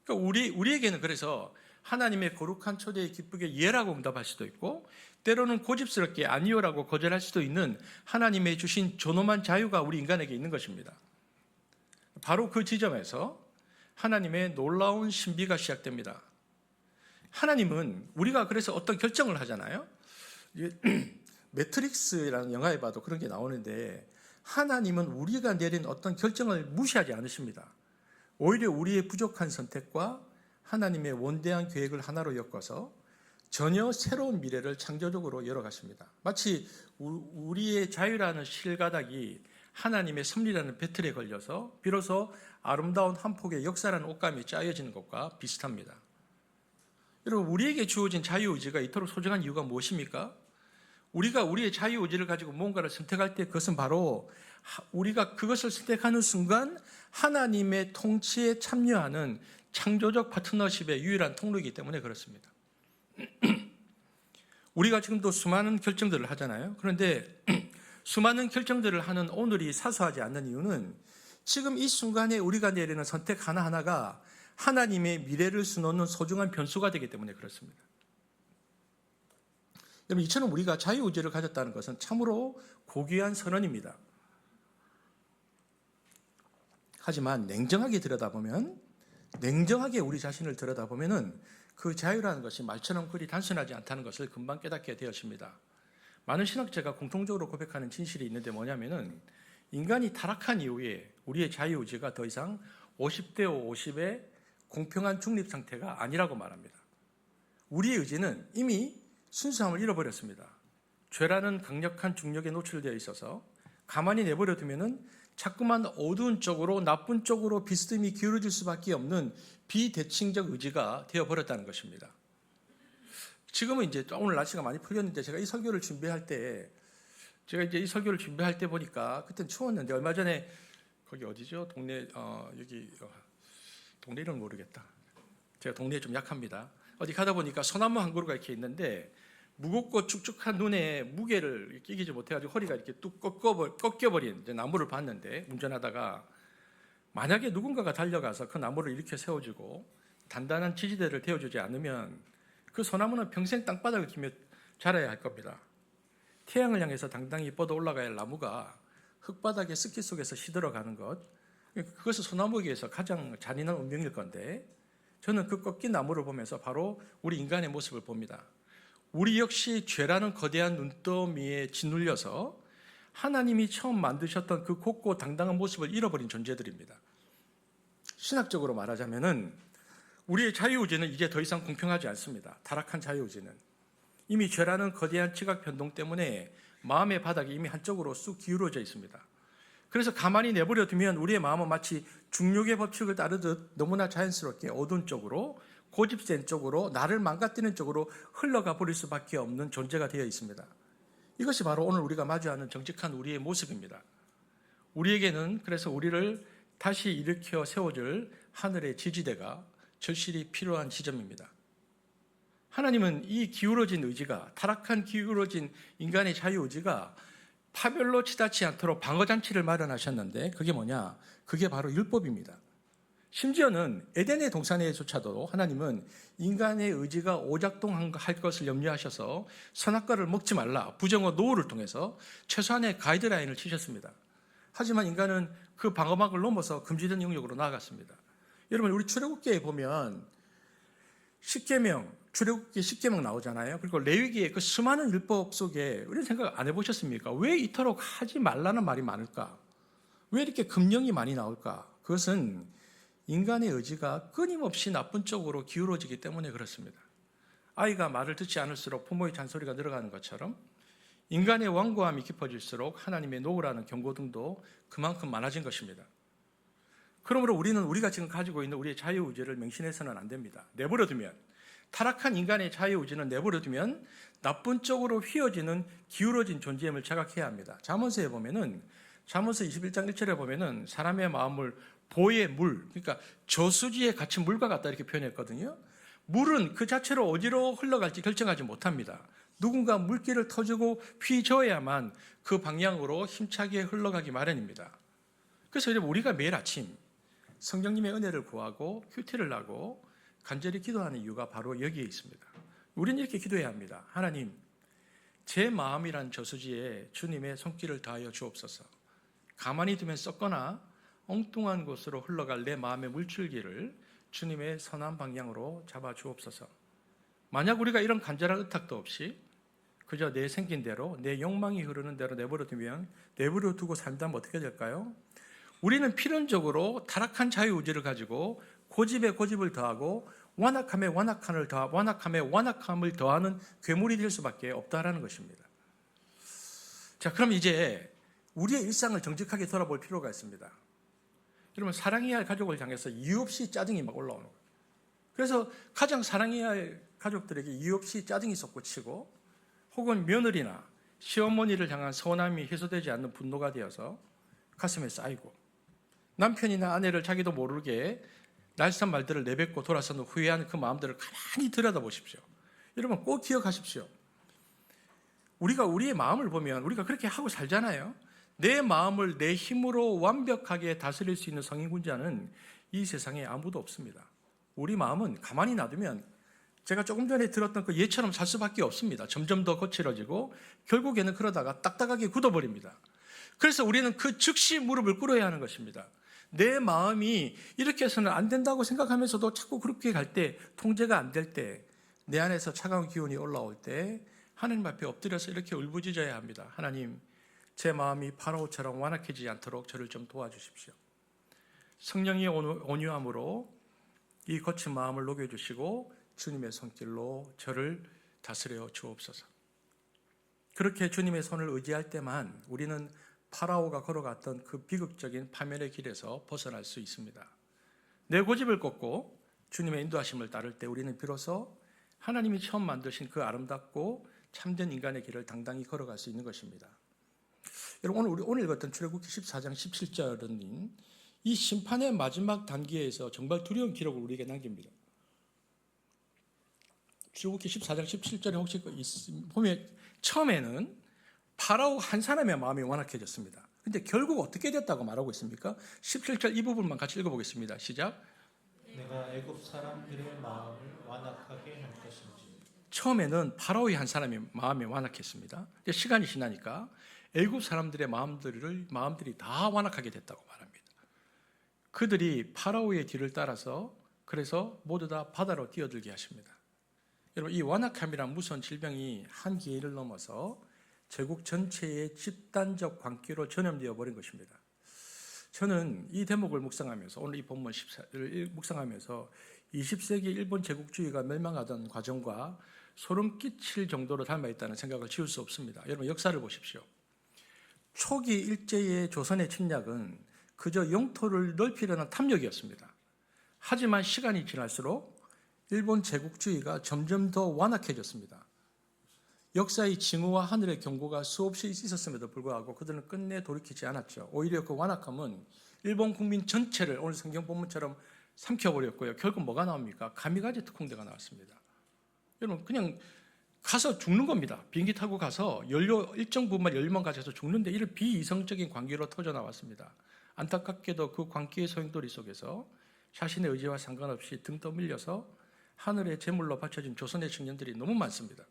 그러니까 우리에게는 그래서 하나님의 거룩한 초대에 기쁘게 예라고 응답할 수도 있고 때로는 고집스럽게 아니요라고 거절할 수도 있는 하나님의 주신 존엄한 자유가 우리 인간에게 있는 것입니다. 바로 그 지점에서 하나님의 놀라운 신비가 시작됩니다. 하나님은 우리가 그래서 어떤 결정을 하잖아요. 매트릭스라는 영화에 봐도 그런 게 나오는데 하나님은 우리가 내린 어떤 결정을 무시하지 않으십니다. 오히려 우리의 부족한 선택과 하나님의 원대한 계획을 하나로 엮어서 전혀 새로운 미래를 창조적으로 열어갔습니다. 마치 우리의 자유라는 실가닥이 하나님의 섭리라는 배틀에 걸려서 비로소 아름다운 한 폭의 역사라는 옷감이 짜여지는 것과 비슷합니다. 여러분, 우리에게 주어진 자유의지가 이토록 소중한 이유가 무엇입니까? 우리가 우리의 자유의지를 가지고 뭔가를 선택할 때 그것은 바로 우리가 그것을 선택하는 순간 하나님의 통치에 참여하는 창조적 파트너십의 유일한 통로이기 때문에 그렇습니다. 우리가 지금도 수많은 결정들을 하잖아요. 그런데 수많은 결정들을 하는 오늘이 사소하지 않는 이유는 지금 이 순간에 우리가 내리는 선택 하나하나가 하나님의 미래를 수놓는 소중한 변수가 되기 때문에 그렇습니다. 여러분, 이처럼 우리가 자유의지를 가졌다는 것은 참으로 고귀한 선언입니다. 하지만 냉정하게 우리 자신을 들여다보면 그 자유라는 것이 말처럼 그리 단순하지 않다는 것을 금방 깨닫게 되었습니다. 많은 신학자가 공통적으로 고백하는 진실이 있는데 뭐냐면은 인간이 타락한 이후에 우리의 자유의지가 더 이상 50대 50의 공평한 중립 상태가 아니라고 말합니다. 우리의 의지는 이미 순수함을 잃어버렸습니다. 죄라는 강력한 중력에 노출되어 있어서 가만히 내버려 두면은 자꾸만 어두운 쪽으로 나쁜 쪽으로 비스듬히 기울어질 수밖에 없는 비대칭적 의지가 되어버렸다는 것입니다. 지금은 이제 오늘 날씨가 많이 풀렸는데 제가 이 설교를 준비할 때 보니까 그때는 추웠는데 얼마 전에 거기 어디죠? 동네 동네 이름 모르겠다. 제가 동네에 좀 약합니다. 어디 가다 보니까 소나무 한 그루가 이렇게 있는데 무겁고 축축한 눈에 무게를 끼기지 못해가지고 허리가 이렇게 뚝 꺾여버린 나무를 봤는데 운전하다가 만약에 누군가가 달려가서 그 나무를 일으켜 세워주고 단단한 지지대를 대어주지 않으면 그 소나무는 평생 땅바닥을 기며 자라야 할 겁니다. 태양을 향해서 당당히 뻗어 올라가야 할 나무가 흙바닥의 습기 속에서 시들어가는 것, 그것은 소나무에게서 가장 잔인한 운명일 건데 저는 그 꺾인 나무를 보면서 바로 우리 인간의 모습을 봅니다. 우리 역시 죄라는 거대한 눈더미에 짓눌려서 하나님이 처음 만드셨던 그 곱고 당당한 모습을 잃어버린 존재들입니다. 신학적으로 말하자면은 우리의 자유의지는 이제 더 이상 공평하지 않습니다. 타락한 자유의지는 이미 죄라는 거대한 지각 변동 때문에 마음의 바닥이 이미 한쪽으로 쑥 기울어져 있습니다. 그래서 가만히 내버려 두면 우리의 마음은 마치 중력의 법칙을 따르듯 너무나 자연스럽게 어두운 쪽으로, 고집센 쪽으로, 나를 망가뜨리는 쪽으로 흘러가 버릴 수밖에 없는 존재가 되어 있습니다. 이것이 바로 오늘 우리가 마주하는 정직한 우리의 모습입니다. 우리에게는 그래서 우리를 다시 일으켜 세워줄 하늘의 지지대가 절실히 필요한 지점입니다. 하나님은 이 기울어진 의지가, 타락한 기울어진 인간의 자유의지가 파멸로 치닫지 않도록 방어장치를 마련하셨는데 그게 뭐냐? 그게 바로 율법입니다. 심지어는 에덴의 동산에조차도 하나님은 인간의 의지가 오작동할 것을 염려하셔서 선악과를 먹지 말라, 부정어 노후를 통해서 최소한의 가이드라인을 치셨습니다. 하지만 인간은 그 방어막을 넘어서 금지된 영역으로 나아갔습니다. 여러분, 우리 출애굽기에 보면 출애굽기 10계명 나오잖아요. 그리고 레위기의 그 수많은 율법 속에 우리 생각 안 해보셨습니까? 왜 이토록 하지 말라는 말이 많을까? 왜 이렇게 금령이 많이 나올까? 그것은 인간의 의지가 끊임없이 나쁜 쪽으로 기울어지기 때문에 그렇습니다. 아이가 말을 듣지 않을수록 부모의 잔소리가 늘어가는 것처럼 인간의 완고함이 깊어질수록 하나님의 노우라는 경고등도 그만큼 많아진 것입니다. 그러므로 우리는 우리가 지금 가지고 있는 우리의 자유의지를 맹신해서는 안 됩니다. 내버려두면, 타락한 인간의 자유의지는 내버려두면 나쁜 쪽으로 휘어지는 기울어진 존재임을 자각해야 합니다. 잠언서에 보면은, 잠언서 21장 1절에 보면은 사람의 마음을 보의 물, 그러니까 저수지에 갇힌 물과 같다 이렇게 표현했거든요. 물은 그 자체로 어디로 흘러갈지 결정하지 못합니다. 누군가 물길을 터주고 휘저어야만 그 방향으로 힘차게 흘러가기 마련입니다. 그래서 우리가 매일 아침 성령님의 은혜를 구하고 큐티를 하고 간절히 기도하는 이유가 바로 여기에 있습니다. 우리는 이렇게 기도해야 합니다. 하나님, 제 마음이란 저수지에 주님의 손길을 다하여 주옵소서. 가만히 두면 썩거나 엉뚱한 곳으로 흘러갈 내 마음의 물줄기를 주님의 선한 방향으로 잡아 주옵소서. 만약 우리가 이런 간절한 의탁도 없이 그저 내 생긴 대로, 내 욕망이 흐르는 대로 내버려 두고 산다면 어떻게 될까요? 우리는 필연적으로 타락한 자유의지를 가지고 고집에 고집을 더하고 완악함에 완악함을 더하는 괴물이 될 수밖에 없다라는 것입니다. 자, 그럼 이제 우리의 일상을 정직하게 돌아볼 필요가 있습니다. 여러분, 사랑해야 할 가족을 향해서 이유 없이 짜증이 막 올라오는 거예요. 그래서 가장 사랑해야 할 가족들에게 이유 없이 짜증이 솟구치고 혹은 며느리나 시어머니를 향한 서운함이 해소되지 않는 분노가 되어서 가슴에 쌓이고 남편이나 아내를 자기도 모르게 날쌘 말들을 내뱉고 돌아서는 후회하는 그 마음들을 가만히 들여다보십시오. 여러분, 꼭 기억하십시오. 우리가 우리의 마음을 보면 우리가 그렇게 하고 살잖아요. 내 마음을 내 힘으로 완벽하게 다스릴 수 있는 성인군자는 이 세상에 아무도 없습니다. 우리 마음은 가만히 놔두면 제가 조금 전에 들었던 그 예처럼 살 수밖에 없습니다. 점점 더 거칠어지고 결국에는 그러다가 딱딱하게 굳어버립니다. 그래서 우리는 그 즉시 무릎을 꿇어야 하는 것입니다. 내 마음이 이렇게 해서는 안 된다고 생각하면서도 자꾸 그렇게 갈 때, 통제가 안 될 때, 내 안에서 차가운 기운이 올라올 때 하나님 앞에 엎드려서 이렇게 울부짖어야 합니다. 하나님, 제 마음이 파라오처럼 완악해지지 않도록 저를 좀 도와주십시오. 성령의 온유함으로 이 거친 마음을 녹여주시고 주님의 손길로 저를 다스려 주옵소서. 그렇게 주님의 손을 의지할 때만 우리는 파라오가 걸어갔던 그 비극적인 파멸의 길에서 벗어날 수 있습니다. 내 고집을 꺾고 주님의 인도하심을 따를 때 우리는 비로소 하나님이 처음 만드신 그 아름답고 참된 인간의 길을 당당히 걸어갈 수 있는 것입니다. 여러분, 오늘 읽었던 출애굽기 14장 17절은 이 심판의 마지막 단계에서 정말 두려운 기록을 우리에게 남깁니다. 출애굽기 14장 17절에 혹시 보면 처음에는 파라오 한 사람의 마음이 완악해졌습니다. 그런데 결국 어떻게 됐다고 말하고 있습니까? 17절 이 부분만 같이 읽어보겠습니다. 시작. 내가 애굽 사람들의 마음을 완악하게 할 것인지. 처음에는 파라오의 한 사람이 마음이 완악했습니다. 근데 시간이 지나니까 애굽 사람들의 마음들이 다 완악하게 됐다고 말합니다. 그들이 파라오의 뒤를 따라서 그래서 모두 다 바다로 뛰어들게 하십니다. 여러분, 이 완악함이란 무서운 질병이 한 기회를 넘어서 제국 전체의 집단적 광기로 전염되어 버린 것입니다. 저는 이 대목을 묵상하면서 오늘 이 본문 14를 묵상하면서 20세기 일본 제국주의가 멸망하던 과정과 소름 끼칠 정도로 닮아 있다는 생각을 지울 수 없습니다. 여러분, 역사를 보십시오. 초기 일제의 조선의 침략은 그저 영토를 넓히려는 탐욕이었습니다. 하지만 시간이 지날수록 일본 제국주의가 점점 더 완악해졌습니다. 역사의 징후와 하늘의 경고가 수없이 있었음에도 불구하고 그들은 끝내 돌이키지 않았죠. 오히려 그 완악함은 일본 국민 전체를 오늘 성경 본문처럼 삼켜버렸고요. 결국 뭐가 나옵니까? 가미가제 특공대가 나왔습니다. 여러분 그냥 가서 죽는 겁니다. 비행기 타고 가서 연료 일정 부분만 연료만 가져서 죽는데 이를 비이성적인 광기로 터져 나왔습니다. 안타깝게도 그 광기의 소용돌이 속에서 자신의 의지와 상관없이 등 떠밀려서 하늘의 제물로 바쳐진 조선의 청년들이 너무 많습니다.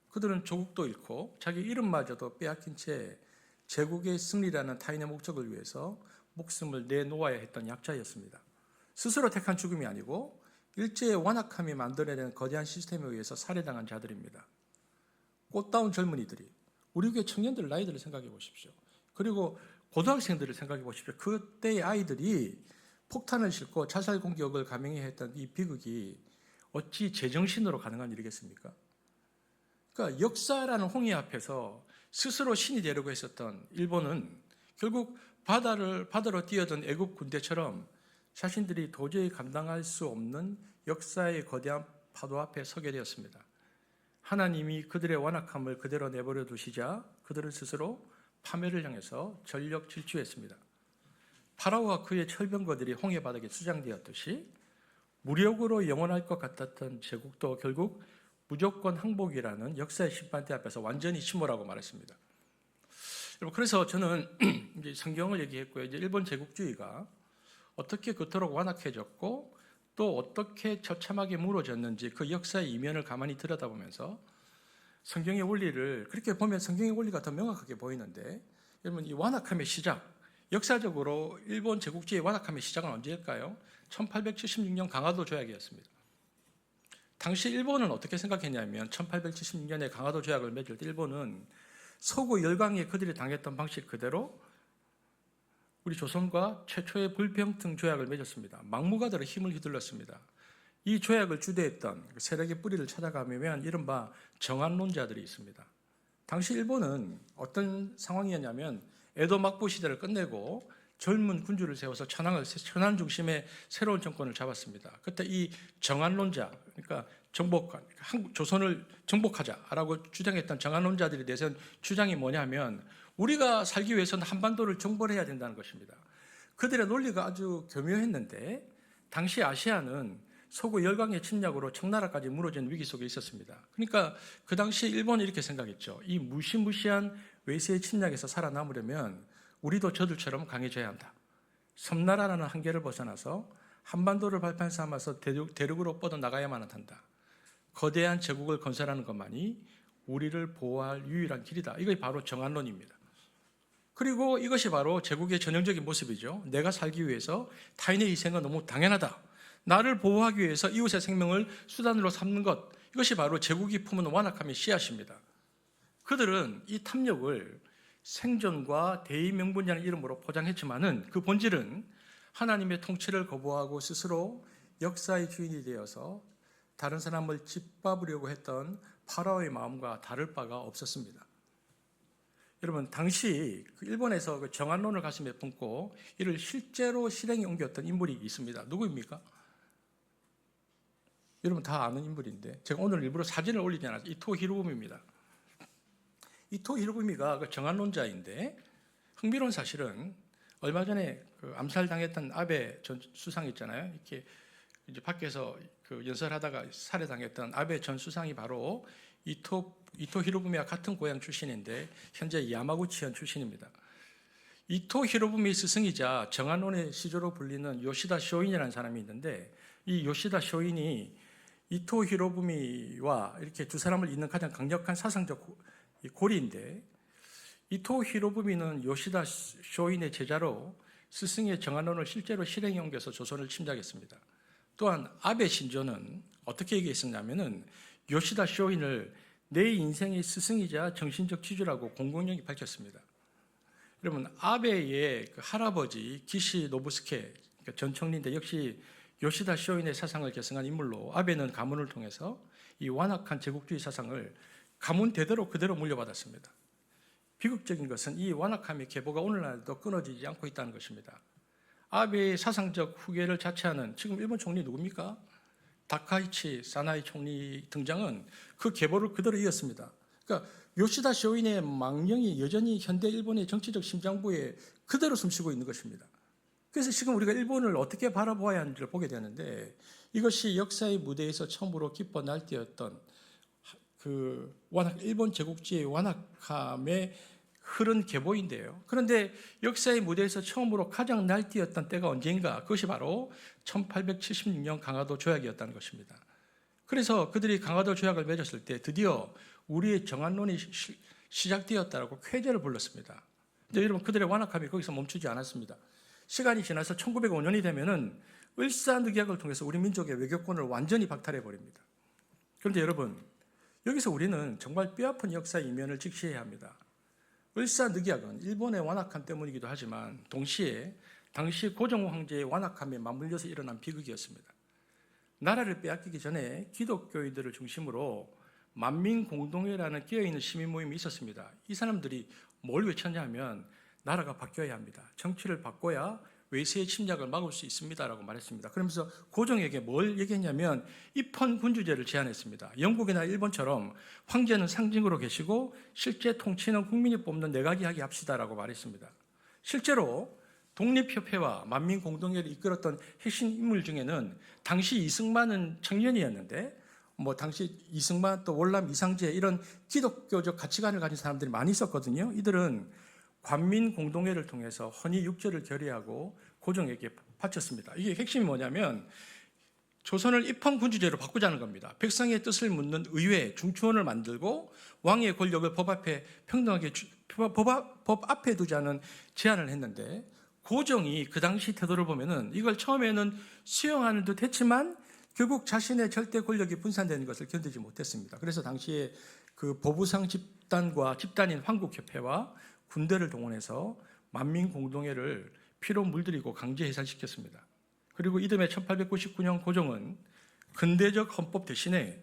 그들은 조국도 잃고 자기 이름마저도 빼앗긴 채 제국의 승리라는 타인의 목적을 위해서 목숨을 내놓아야 했던 약자였습니다. 스스로 택한 죽음이 아니고 일제의 완악함이 만들어낸 거대한 시스템에 의해서 살해당한 자들입니다. 꽃다운 젊은이들이 우리 교회 청년들 나이들을 생각해 보십시오. 그리고 고등학생들을 생각해 보십시오. 그때의 아이들이 폭탄을 싣고 자살 공격을 감행해야 했던 이 비극이 어찌 제정신으로 가능한 일이겠습니까? 그러니까 역사라는 홍해 앞에서 스스로 신이 되려고 했었던 일본은 결국 바다로 뛰어든 애국 군대처럼 자신들이 도저히 감당할 수 없는 역사의 거대한 파도 앞에 서게 되었습니다. 하나님이 그들의 완악함을 그대로 내버려 두시자 그들은 스스로 파멸을 향해서 전력 질주했습니다. 파라오와 그의 철병거들이 홍해 바닥에 수장되었듯이 무력으로 영원할 것 같았던 제국도 결국 무조건 항복이라는 역사의 심판대 앞에서 완전히 침몰하고 말았습니다. 여러분, 그래서 저는 이제 성경을 얘기했고요. 이제 일본 제국주의가 어떻게 그토록 완악해졌고 또 어떻게 처참하게 무너졌는지 그 역사의 이면을 가만히 들여다보면서 성경의 원리를 그렇게 보면 성경의 원리가 더 명확하게 보이는데, 여러분 이 완악함의 시작, 역사적으로 일본 제국주의의 완악함의 시작은 언제일까요? 1876년 강화도 조약이었습니다. 당시 일본은 어떻게 생각했냐면 1876년에 강화도 조약을 맺을 때 일본은 서구 열강에 그들이 당했던 방식 그대로 우리 조선과 최초의 불평등 조약을 맺었습니다. 막무가내로 힘을 휘둘렀습니다. 이 조약을 주도했던 세력의 뿌리를 찾아가면 이른바 정한론자들이 있습니다. 당시 일본은 어떤 상황이었냐면 에도 막부 시대를 끝내고 젊은 군주를 세워서 천황 중심의 새로운 정권을 잡았습니다. 그때 이 정한론자, 그러니까 조선을 정복하자라고 주장했던 정한론자들이 내세운 주장이 뭐냐면 우리가 살기 위해서는 한반도를 정벌해야 된다는 것입니다. 그들의 논리가 아주 교묘했는데 당시 아시아는 서구 열강의 침략으로 청나라까지 무너진 위기 속에 있었습니다. 그러니까 그 당시 일본이 이렇게 생각했죠. 이 무시무시한 외세의 침략에서 살아남으려면 우리도 저들처럼 강해져야 한다. 섬나라라는 한계를 벗어나서 한반도를 발판 삼아서 대륙으로 뻗어나가야만 한다. 거대한 제국을 건설하는 것만이 우리를 보호할 유일한 길이다. 이게 바로 정한론입니다. 그리고 이것이 바로 제국의 전형적인 모습이죠. 내가 살기 위해서 타인의 희생은 너무 당연하다. 나를 보호하기 위해서 이웃의 생명을 수단으로 삼는 것, 이것이 바로 제국이 품은 완악함의 씨앗입니다. 그들은 이 탐욕을 생존과 대의명분이라는 이름으로 포장했지만은 그 본질은 하나님의 통치를 거부하고 스스로 역사의 주인이 되어서 다른 사람을 짓밟으려고 했던 파라오의 마음과 다를 바가 없었습니다. 여러분, 당시 일본에서 그 정한론을 가슴에 품고 이를 실제로 실행에 옮겼던 인물이 있습니다. 누구입니까? 여러분 다 아는 인물인데 제가 오늘 일부러 사진을 올리지 않았어요. 이토 히로부미입니다. 이토 히로부미가 그 정한론자인데 흥미로운 사실은 얼마 전에 그 암살당했던 아베 전 수상 있잖아요. 이렇게 이제 밖에서 그 연설하다가 살해당했던 아베 전 수상이 바로 이토 히로부미와 같은 고향 출신인데 현재 야마구치현 출신입니다. 이토 히로부미 스승이자 정한론의 시조로 불리는 요시다 쇼인이라는 사람이 있는데 이 요시다 쇼인이 이토 히로부미와 이렇게 두 사람을 잇는 가장 강력한 사상적 고리인데, 이토 히로부미는 요시다 쇼인의 제자로 스승의 정한론을 실제로 실행에 옮겨서 조선을 침략했습니다. 또한 아베 신조는 어떻게 얘기했었냐면은 요시다 쇼인을 내 인생의 스승이자 정신적 지주라고 공공연히 밝혔습니다. 여러분, 아베의 그 할아버지 기시 노부스케, 그러니까 전 총리인데 역시 요시다 쇼인의 사상을 계승한 인물로 아베는 가문을 통해서 이 완악한 제국주의 사상을 가문 대대로 그대로 물려받았습니다. 비극적인 것은 이 완악함의 계보가 오늘날도 끊어지지 않고 있다는 것입니다. 아베의 사상적 후계를 자처하는 지금 일본 총리 누굽니까? 다카이치 사나이 총리 등장은 그 계보를 그대로 이었습니다. 그러니까 요시다 쇼인의 망령이 여전히 현대 일본의 정치적 심장부에 그대로 숨쉬고 있는 것입니다. 그래서 지금 우리가 일본을 어떻게 바라보아야 하는지를 보게 되는데, 이것이 역사의 무대에서 처음으로 깊어 날뛰었던 그 일본 제국주의의 완악함의 흐른 계보인데요. 그런데 역사의 무대에서 처음으로 가장 날뛰었던 때가 언제인가? 그것이 바로 1876년 강화도 조약이었다는 것입니다. 그래서 그들이 강화도 조약을 맺었을 때 드디어 우리의 정한론이 시작되었다라고 쾌제를 불렀습니다. 근데 여러분, 그들의 완악함이 거기서 멈추지 않았습니다. 시간이 지나서 1905년이 되면은 을사늑약을 통해서 우리 민족의 외교권을 완전히 박탈해 버립니다. 그런데 여러분, 여기서 우리는 정말 뼈아픈 역사의 이면을 직시해야 합니다. 을사늑약은 일본의 완악함 때문이기도 하지만 동시에 당시 고종 황제의 완악함에 맞물려서 일어난 비극이었습니다. 나라를 빼앗기기 전에 기독교인들을 중심으로 만민공동회라는 끼어있는 시민 모임이 있었습니다. 이 사람들이 뭘 외쳤냐 하면 나라가 바뀌어야 합니다. 정치를 바꿔야 외세의 침략을 막을 수 있습니다라고 말했습니다. 그러면서 고종에게 뭘 얘기했냐면 입헌군주제를 제안했습니다. 영국이나 일본처럼 황제는 상징으로 계시고 실제 통치는 국민이 뽑는 내각이 하게 합시다라고 말했습니다. 실제로 독립협회와 만민공동회를 이끌었던 핵심 인물 중에는 당시 이승만은 청년이었는데 당시 이승만 또 월남 이상제 이런 기독교적 가치관을 가진 사람들이 많이 있었거든요. 이들은 관민공동회를 통해서 헌의 육절을 결의하고 고종에게 바쳤습니다. 이게 핵심이 뭐냐면 조선을 입헌군주제로 바꾸자는 겁니다. 백성의 뜻을 묻는 의회, 중추원을 만들고 왕의 권력을 법 앞에 평등하게 법 앞에 두자는 제안을 했는데, 고종이 그 당시 태도를 보면은 이걸 처음에는 수용하는 듯 했지만 결국 자신의 절대 권력이 분산되는 것을 견디지 못했습니다. 그래서 당시에 그 보부상 집단과 집단인 황국협회와 군대를 동원해서 만민공동회를 피로 물들이고 강제 해산시켰습니다. 그리고 이듬해 1899년 고종은 근대적 헌법 대신에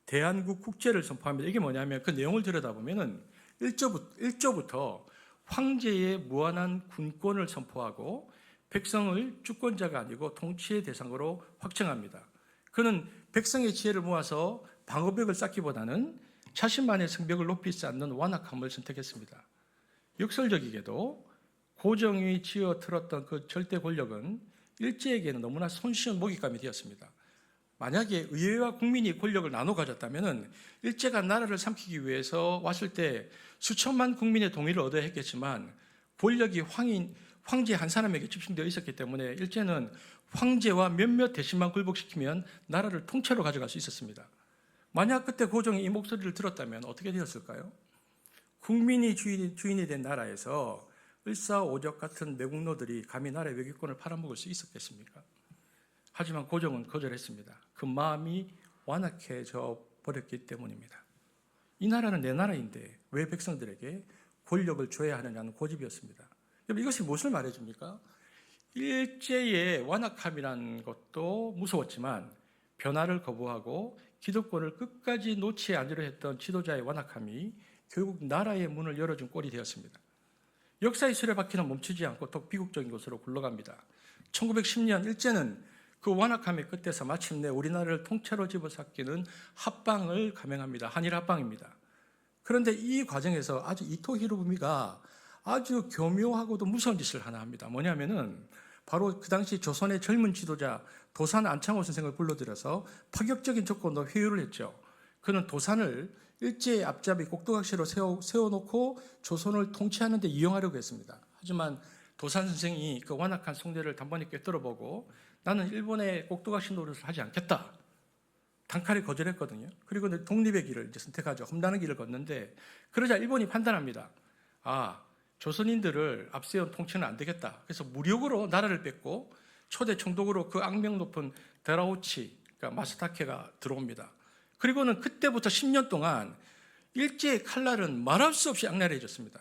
대한국 국제를 선포합니다. 이게 뭐냐면 그 내용을 들여다보면은 1조부터 황제의 무한한 군권을 선포하고 백성을 주권자가 아니고 통치의 대상으로 확정합니다. 그는 백성의 지혜를 모아서 방어벽을 쌓기보다는 자신만의 성벽을 높이 쌓는 완악함을 선택했습니다. 역설적이게도 고종이 쥐어 틀었던 그 절대 권력은 일제에게는 너무나 손쉬운 먹잇감이 되었습니다. 만약에 의회와 국민이 권력을 나눠 가졌다면 일제가 나라를 삼키기 위해서 왔을 때 수천만 국민의 동의를 얻어야 했겠지만 권력이 황제 한 사람에게 집중되어 있었기 때문에 일제는 황제와 몇몇 대신만 굴복시키면 나라를 통째로 가져갈 수 있었습니다. 만약 그때 고종이 이 목소리를 들었다면 어떻게 되었을까요? 국민이 주인이 된 나라에서 을사오적 같은 매국노들이 감히 나라의 외교권을 팔아먹을 수 있었겠습니까? 하지만 고종은 거절했습니다. 그 마음이 완악해져 버렸기 때문입니다. 이 나라는 내 나라인데 왜 백성들에게 권력을 줘야 하느냐는 고집이었습니다. 여러분, 이것이 무엇을 말해줍니까? 일제의 완악함이라는 것도 무서웠지만 변화를 거부하고 기득권을 끝까지 놓지 않으려 했던 지도자의 완악함이 결국 나라의 문을 열어준 꼴이 되었습니다. 역사의 수레바퀴는 멈추지 않고 더 비극적인 곳으로 굴러갑니다. 1910년 일제는 그 완악함의 끝에서 마침내 우리나라를 통째로 집어삼키는 합방을 감행합니다. 한일 합방입니다. 그런데 이 과정에서 아주 이토 히로부미가 아주 교묘하고도 무서운 짓을 하나 합니다. 뭐냐면은 바로 그 당시 조선의 젊은 지도자 도산 안창호 선생을 불러들여서 파격적인 조건으로 회유를 했죠. 그는 도산을 일제의 앞잡이 꼭두각시로 세워놓고 조선을 통치하는 데 이용하려고 했습니다. 하지만 도산 선생이 그 완악한 속내를 단번에 꿰뚫어보고 나는 일본의 꼭두각시 노릇을 하지 않겠다. 단칼에 거절했거든요. 그리고 독립의 길을 이제 선택하죠. 험난한 길을 걷는데 그러자 일본이 판단합니다. 조선인들을 앞세운 통치는 안 되겠다. 그래서 무력으로 나라를 뺏고 초대 총독으로 그 악명 높은 데라우치, 그러니까 마사타케가 들어옵니다. 그리고는 그때부터 10년 동안 일제의 칼날은 말할 수 없이 악랄해졌습니다.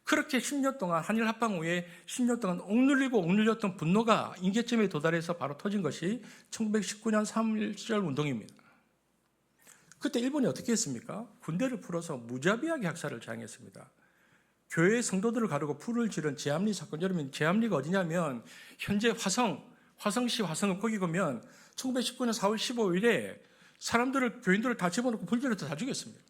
그렇게 10년 동안 한일 합방 후에 10년 동안 억눌리고 억눌렸던 분노가 임계점에 도달해서 바로 터진 것이 1919년 3.1절 운동입니다. 그때 일본이 어떻게 했습니까? 군대를 풀어서 무자비하게 학살을 자행했습니다. 교회 성도들을 가르고 불을 지른 제암리 사건. 여러분, 제암리가 어디냐면 현재 화성시 화성읍 거기 가면 1919년 4월 15일에 사람들을, 교인들을 다 집어넣고 불 지르서 다 죽였습니다.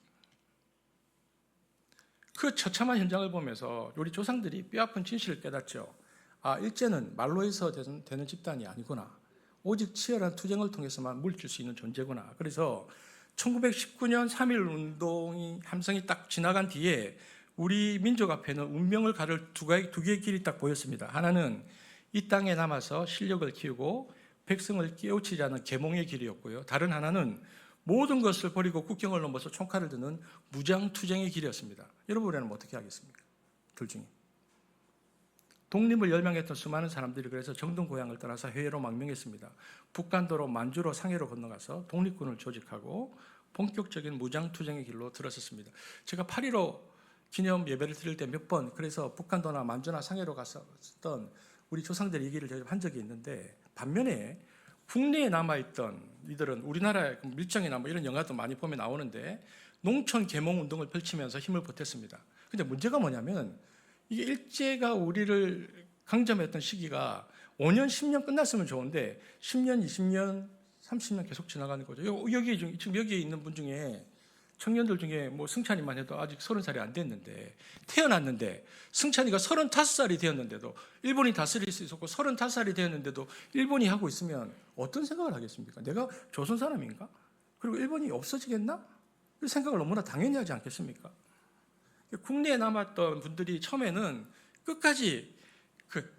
그 처참한 현장을 보면서 우리 조상들이 뼈아픈 진실을 깨닫죠. 아, 일제는 말로 해서 되는 집단이 아니구나. 오직 치열한 투쟁을 통해서만 물질 수 있는 존재구나. 그래서 1919년 3.1 운동이 함성이 딱 지나간 뒤에 우리 민족 앞에는 운명을 가를 두 개의 길이 딱 보였습니다. 하나는 이 땅에 남아서 실력을 키우고 백성을 깨우치지 않은 계몽의 길이었고요. 다른 하나는 모든 것을 버리고 국경을 넘어서 총칼을 드는 무장투쟁의 길이었습니다. 여러분, 우리는 어떻게 하겠습니까? 둘 중에. 독립을 열망했던 수많은 사람들이 그래서 정든 고향을 떠나서 해외로 망명했습니다. 북간도로 만주로 상해로 건너가서 독립군을 조직하고 본격적인 무장투쟁의 길로 들어섰습니다. 제가 8.15 기념 예배를 드릴 때 몇 번 그래서 북간도나 만주나 상해로 갔었던 우리 조상들의 얘기를 제가 한 적이 있는데, 반면에 국내에 남아있던 이들은 우리나라의 밀정이나 뭐 이런 영화도 많이 보면 나오는데 농촌 계몽 운동을 펼치면서 힘을 보탰습니다. 근데 문제가 뭐냐면 이게 일제가 우리를 강점했던 시기가 5년, 10년 끝났으면 좋은데 10년, 20년, 30년 계속 지나가는 거죠. 지금 여기 있는 분 중에 청년들 중에 뭐 승찬이만 해도 아직 30살이 안 됐는데, 태어났는데 승찬이가 35살이 되었는데도 일본이 다스릴 수 있었고 35살이 되었는데도 일본이 하고 있으면 어떤 생각을 하겠습니까? 내가 조선 사람인가? 그리고 일본이 없어지겠나? 이 생각을 너무나 당연히 하지 않겠습니까? 국내에 남았던 분들이 처음에는 끝까지 그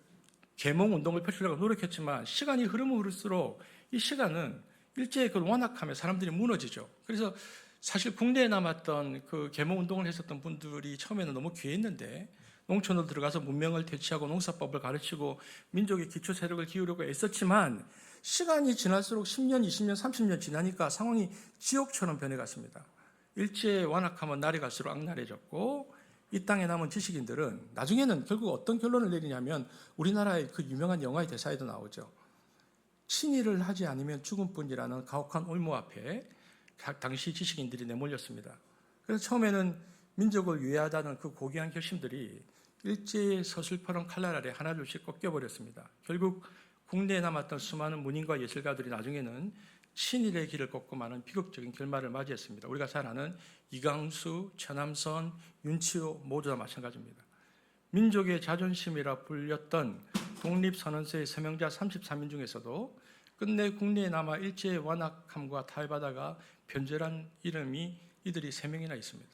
계몽 운동을 펼치려고 노력했지만 시간이 흐르면 흐를수록 이 시간은 일제의 그 완악함에 사람들이 무너지죠. 그래서 사실 국내에 남았던 그 계몽 운동을 했었던 분들이 처음에는 너무 귀했는데 농촌으로 들어가서 문명을 퇴치하고 농사법을 가르치고 민족의 기초 세력을 기울이려고 애썼지만 시간이 지날수록 10년, 20년, 30년 지나니까 상황이 지옥처럼 변해갔습니다. 일제의 완악함은 날이 갈수록 악랄해졌고 이 땅에 남은 지식인들은 나중에는 결국 어떤 결론을 내리냐면 우리나라의 그 유명한 영화의 대사에도 나오죠. 친일을 하지 않으면 죽을 뿐이라는 가혹한 올무 앞에 당시 지식인들이 내몰렸습니다. 그래서 처음에는 민족을 위하다는 그 고귀한 결심들이 일제의 서슬퍼런 칼날 아래 하나둘씩 꺾여버렸습니다. 결국 국내에 남았던 수많은 문인과 예술가들이 나중에는 친일의 길을 걷고 마는 비극적인 결말을 맞이했습니다. 우리가 잘 아는 이강수, 천암선, 윤치호 모두 다 마찬가지입니다. 민족의 자존심이라 불렸던 독립선언서의 서명자 33인 중에서도 끝내 국내에 남아 일제의 완악함과 탈바다가 변절한 이름이 이들이 3명이나 있습니다.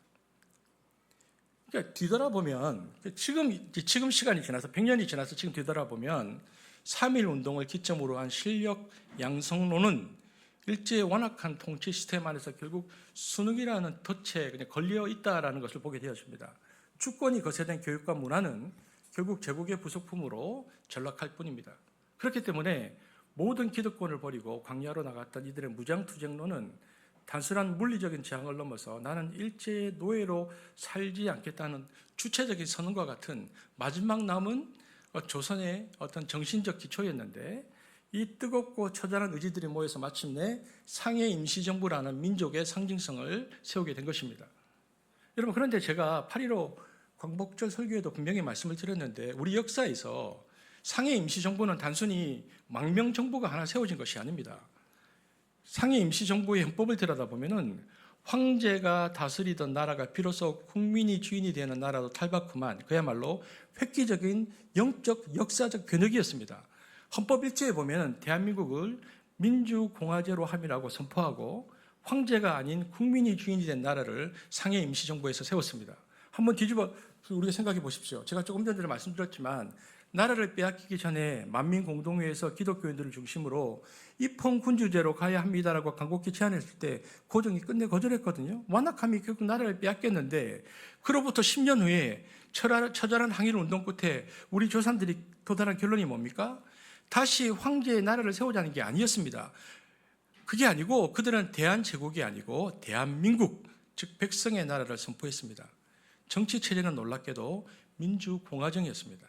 그러니까 뒤돌아보면 지금 시간이 지나서 100년이 지나서 지금 뒤돌아보면 3.1 운동을 기점으로 한 실력 양성론은 일제의 완악한 통치 시스템 안에서 결국 순응이라는 덫에 그냥 걸려 있다라는 것을 보게 되었습니다. 주권이 거세된 교육과 문화는 결국 제국의 부속품으로 전락할 뿐입니다. 그렇기 때문에 모든 기득권을 버리고 광야로 나갔던 이들의 무장투쟁론은 단순한 물리적인 저항을 넘어서 나는 일제의 노예로 살지 않겠다는 주체적인 선언과 같은 마지막 남은 조선의 어떤 정신적 기초였는데, 이 뜨겁고 처절한 의지들이 모여서 마침내 상해 임시정부라는 민족의 상징성을 세우게 된 것입니다. 여러분, 그런데 제가 8.15 광복절 설교에도 분명히 말씀을 드렸는데 우리 역사에서 상해 임시정부는 단순히 망명정부가 하나 세워진 것이 아닙니다. 상해 임시정부의 헌법을 들여다보면 황제가 다스리던 나라가 비로소 국민이 주인이 되는 나라도 탈바꿈한 그야말로 획기적인 영적 역사적 변혁이었습니다. 헌법 1조에 보면 대한민국을 민주공화제로 함이라고 선포하고 황제가 아닌 국민이 주인이 된 나라를 상해 임시정부에서 세웠습니다. 한번 뒤집어 우리가 생각해 보십시오. 제가 조금 전에 말씀드렸지만 나라를 빼앗기기 전에 만민공동회에서 기독교인들을 중심으로 입헌군주제로 가야 합니다라고 간곡히 제안했을 때 고종이 끝내 거절했거든요. 완악함이 결국 나라를 빼앗겼는데 그로부터 10년 후에 처절한 항일 운동 끝에 우리 조상들이 도달한 결론이 뭡니까? 다시 황제의 나라를 세우자는 게 아니었습니다. 그게 아니고 그들은 대한제국이 아니고 대한민국, 즉 백성의 나라를 선포했습니다. 정치 체제는 놀랍게도 민주공화정이었습니다.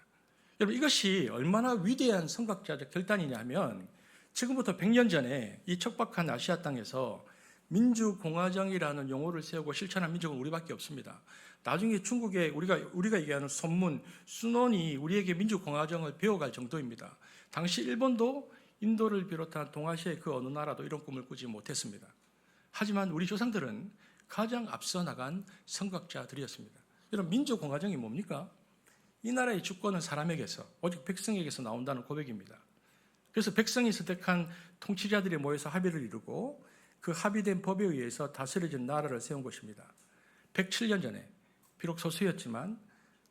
여러분, 이것이 얼마나 위대한 선각자적 결단이냐면 지금부터 100년 전에 이 척박한 아시아 땅에서 민주공화정이라는 용어를 세우고 실천한 민족은 우리밖에 없습니다. 나중에 중국의 우리가 얘기하는 선문 순원이 우리에게 민주공화정을 배워갈 정도입니다. 당시 일본도 인도를 비롯한 동아시아의 그 어느 나라도 이런 꿈을 꾸지 못했습니다. 하지만 우리 조상들은 가장 앞서 나간 선각자들이었습니다. 여러분, 민주공화정이 뭡니까? 이 나라의 주권은 사람에게서, 오직 백성에게서 나온다는 고백입니다. 그래서 백성이 선택한 통치자들이 모여서 합의를 이루고 그 합의된 법에 의해서 다스려진 나라를 세운 것입니다. 107년 전에 비록 소수였지만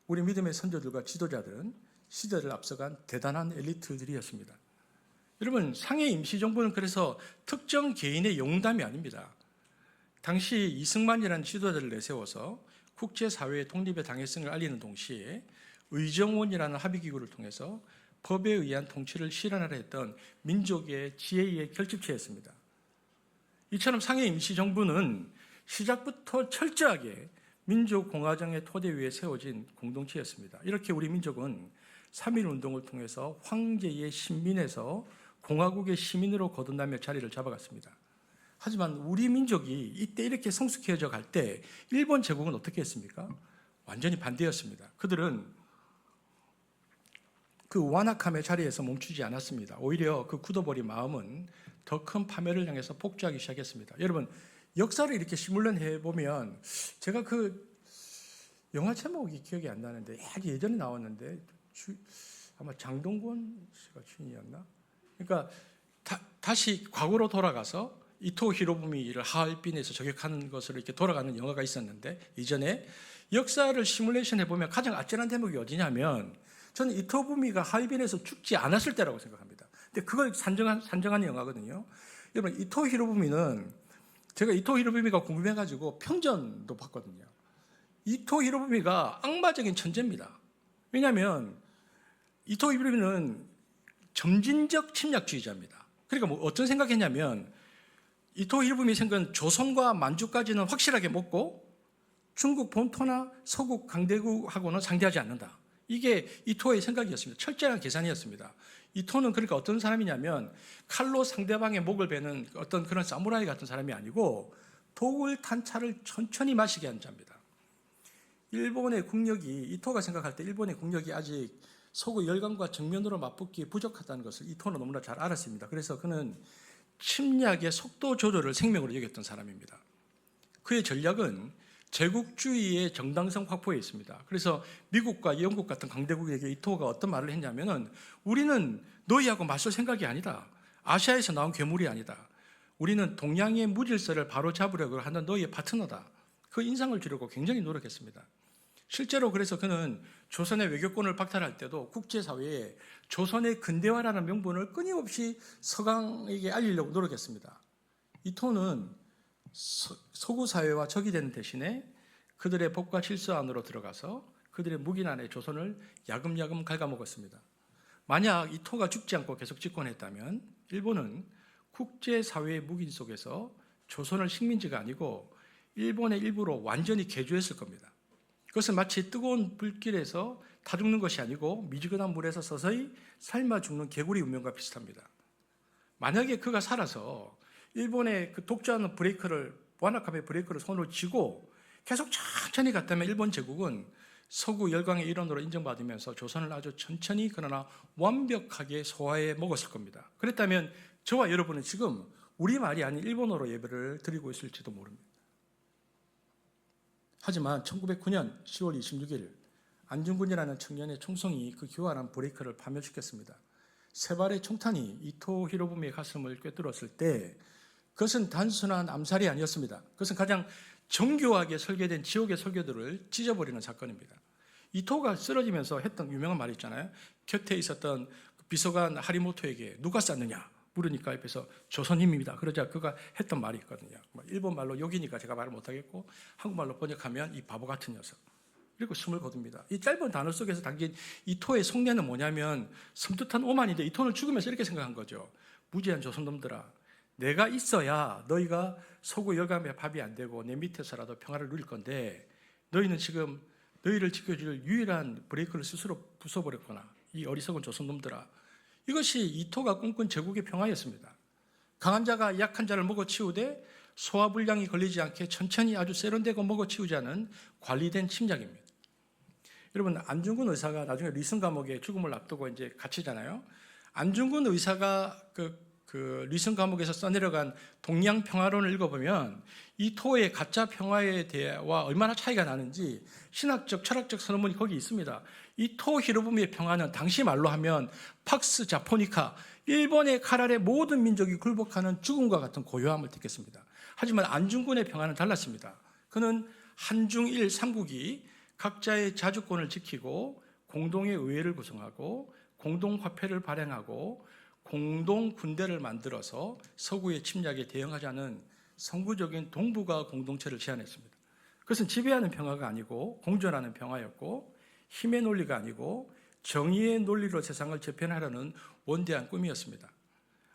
우리 믿음의 선조들과 지도자들은 시대를 앞서간 대단한 엘리트들이었습니다. 여러분, 상해 임시정부는 그래서 특정 개인의 영웅담이 아닙니다. 당시 이승만이라는 지도자를 내세워서 국제사회의 독립의 당위성을 알리는 동시에 의정원이라는 합의기구를 통해서 법에 의한 통치를 실현하려 했던 민족의 지혜의 결집체였습니다. 이처럼 상해 임시정부는 시작부터 철저하게 민족공화정의 토대 위에 세워진 공동체였습니다. 이렇게 우리 민족은 3.1운동을 통해서 황제의 신민에서 공화국의 시민으로 거듭나며 자리를 잡아갔습니다. 하지만 우리 민족이 이때 이렇게 성숙해져 갈 때 일본 제국은 어떻게 했습니까? 완전히 반대였습니다. 그들은 그 완악함의 자리에서 멈추지 않았습니다. 오히려 그 굳어버린 마음은 더 큰 파멸을 향해서 폭주하기 시작했습니다. 여러분, 역사를 이렇게 시뮬런 해보면 제가 그 영화 제목이 기억이 안 나는데 아주 예전에 나왔는데 아마 장동건 씨가 주인이었나? 그러니까 다시 과거로 돌아가서 이토 히로부미를 하얼빈에서 저격하는 것으로 이렇게 돌아가는 영화가 있었는데 이전에 역사를 시뮬레이션 해보면 가장 아찔한 대목이 어디냐면 저는 이토 부미가 하얼빈에서 죽지 않았을 때라고 생각합니다. 근데 그걸 산정한 영화거든요. 여러분, 이토 히로부미는 제가 이토 히로부미가 궁금해가지고 평전도 봤거든요. 이토 히로부미가 악마적인 천재입니다. 왜냐하면 이토 히로부미는 점진적 침략주의자입니다. 그러니까 뭐 어떤 생각했냐면 이토 히로부미 생각은 조선과 만주까지는 확실하게 먹고 중국 본토나 서국 강대국하고는 상대하지 않는다. 이게 이토의 생각이었습니다. 철저한 계산이었습니다. 이토는 그러니까 어떤 사람이냐면 칼로 상대방의 목을 베는 어떤 그런 사무라이 같은 사람이 아니고 독을 탄 차를 천천히 마시게 하는 자입니다. 일본의 국력이 이토가 생각할 때 일본의 국력이 아직 서구 열강과 정면으로 맞붙기에 부족하다는 것을 이토는 너무나 잘 알았습니다. 그래서 그는 침략의 속도 조절을 생명으로 여겼던 사람입니다. 그의 전략은 제국주의의 정당성 확보에 있습니다. 그래서 미국과 영국 같은 강대국에게 이토가 어떤 말을 했냐면은 우리는 너희하고 맞설 생각이 아니다. 아시아에서 나온 괴물이 아니다. 우리는 동양의 무질서를 바로잡으려고 하는 너희의 파트너다. 그 인상을 주려고 굉장히 노력했습니다. 실제로 그래서 그는 조선의 외교권을 박탈할 때도 국제사회에 조선의 근대화라는 명분을 끊임없이 서강에게 알리려고 노력했습니다. 이토는 서구 사회와 적이 되는 대신에 그들의 법과 질서 안으로 들어가서 그들의 묵인 안에 조선을 야금야금 갉아먹었습니다. 만약 이토가 죽지 않고 계속 집권했다면 일본은 국제사회의 묵인 속에서 조선을 식민지가 아니고 일본의 일부로 완전히 개조했을 겁니다. 그것은 마치 뜨거운 불길에서 타 죽는 것이 아니고 미지근한 물에서 서서히 삶아 죽는 개구리 운명과 비슷합니다. 만약에 그가 살아서 일본의 그 독자하는 완악함의 브레이크를 손으로 쥐고 계속 천천히 갔다면 일본 제국은 서구 열강의 일원으로 인정받으면서 조선을 아주 천천히 그러나 완벽하게 소화해 먹었을 겁니다. 그랬다면 저와 여러분은 지금 우리말이 아닌 일본어로 예배를 드리고 있을지도 모릅니다. 하지만 1909년 10월 26일 안중근이라는 청년의 총성이 그 교활한 브레이크를 파멸시켰습니다. 세 발의 총탄이 이토 히로부미의 가슴을 꿰뚫었을 때 그것은 단순한 암살이 아니었습니다. 그것은 가장 정교하게 설계된 지옥의 설계도를 찢어버리는 사건입니다. 이토가 쓰러지면서 했던 유명한 말이 있잖아요. 곁에 있었던 비서관 하리모토에게 누가 쐈느냐 물으니까 옆에서 조선님입니다. 그러자 그가 했던 말이 있거든요. 일본 말로 욕이니까 제가 말을 못하겠고 한국말로 번역하면 이 바보 같은 녀석. 그리고 숨을 거둡니다. 이 짧은 단어 속에서 담긴 이토의 속내는 뭐냐면 섬뜩한 오만인데 이토는 죽으면서 이렇게 생각한 거죠. 무지한 조선놈들아, 내가 있어야 너희가 서구 열강의 밥이 안 되고 내 밑에서라도 평화를 누릴 건데 너희는 지금 너희를 지켜줄 유일한 브레이크를 스스로 부숴버렸구나. 이 어리석은 조선놈들아. 이것이 이토가 꿈꾼 제국의 평화였습니다. 강한 자가 약한 자를 먹어치우되 소화불량이 걸리지 않게 천천히 아주 세련되고 먹어치우자는 관리된 침략입니다. 여러분, 안중근 의사가 나중에 리슨 감옥의 죽음을 앞두고 이제 갇히잖아요. 안중근 의사가 그 리슨 감옥에서 써내려간 동양 평화론을 읽어보면 이 토의 가짜 평화에 대해와 얼마나 차이가 나는지 신학적, 철학적 선언문이 거기 있습니다. 이 토 히로부미의 평화는 당시 말로 하면 팍스 자포니카, 일본의 칼 아래 모든 민족이 굴복하는 죽음과 같은 고요함을 뜻했습니다. 하지만 안중근의 평화는 달랐습니다. 그는 한중일 삼국이 각자의 자주권을 지키고 공동의 의회를 구성하고 공동화폐를 발행하고 공동 군대를 만들어서 서구의 침략에 대응하자는 선구적인 동북아 공동체를 제안했습니다. 그것은 지배하는 평화가 아니고 공존하는 평화였고 힘의 논리가 아니고 정의의 논리로 세상을 재편하려는 원대한 꿈이었습니다.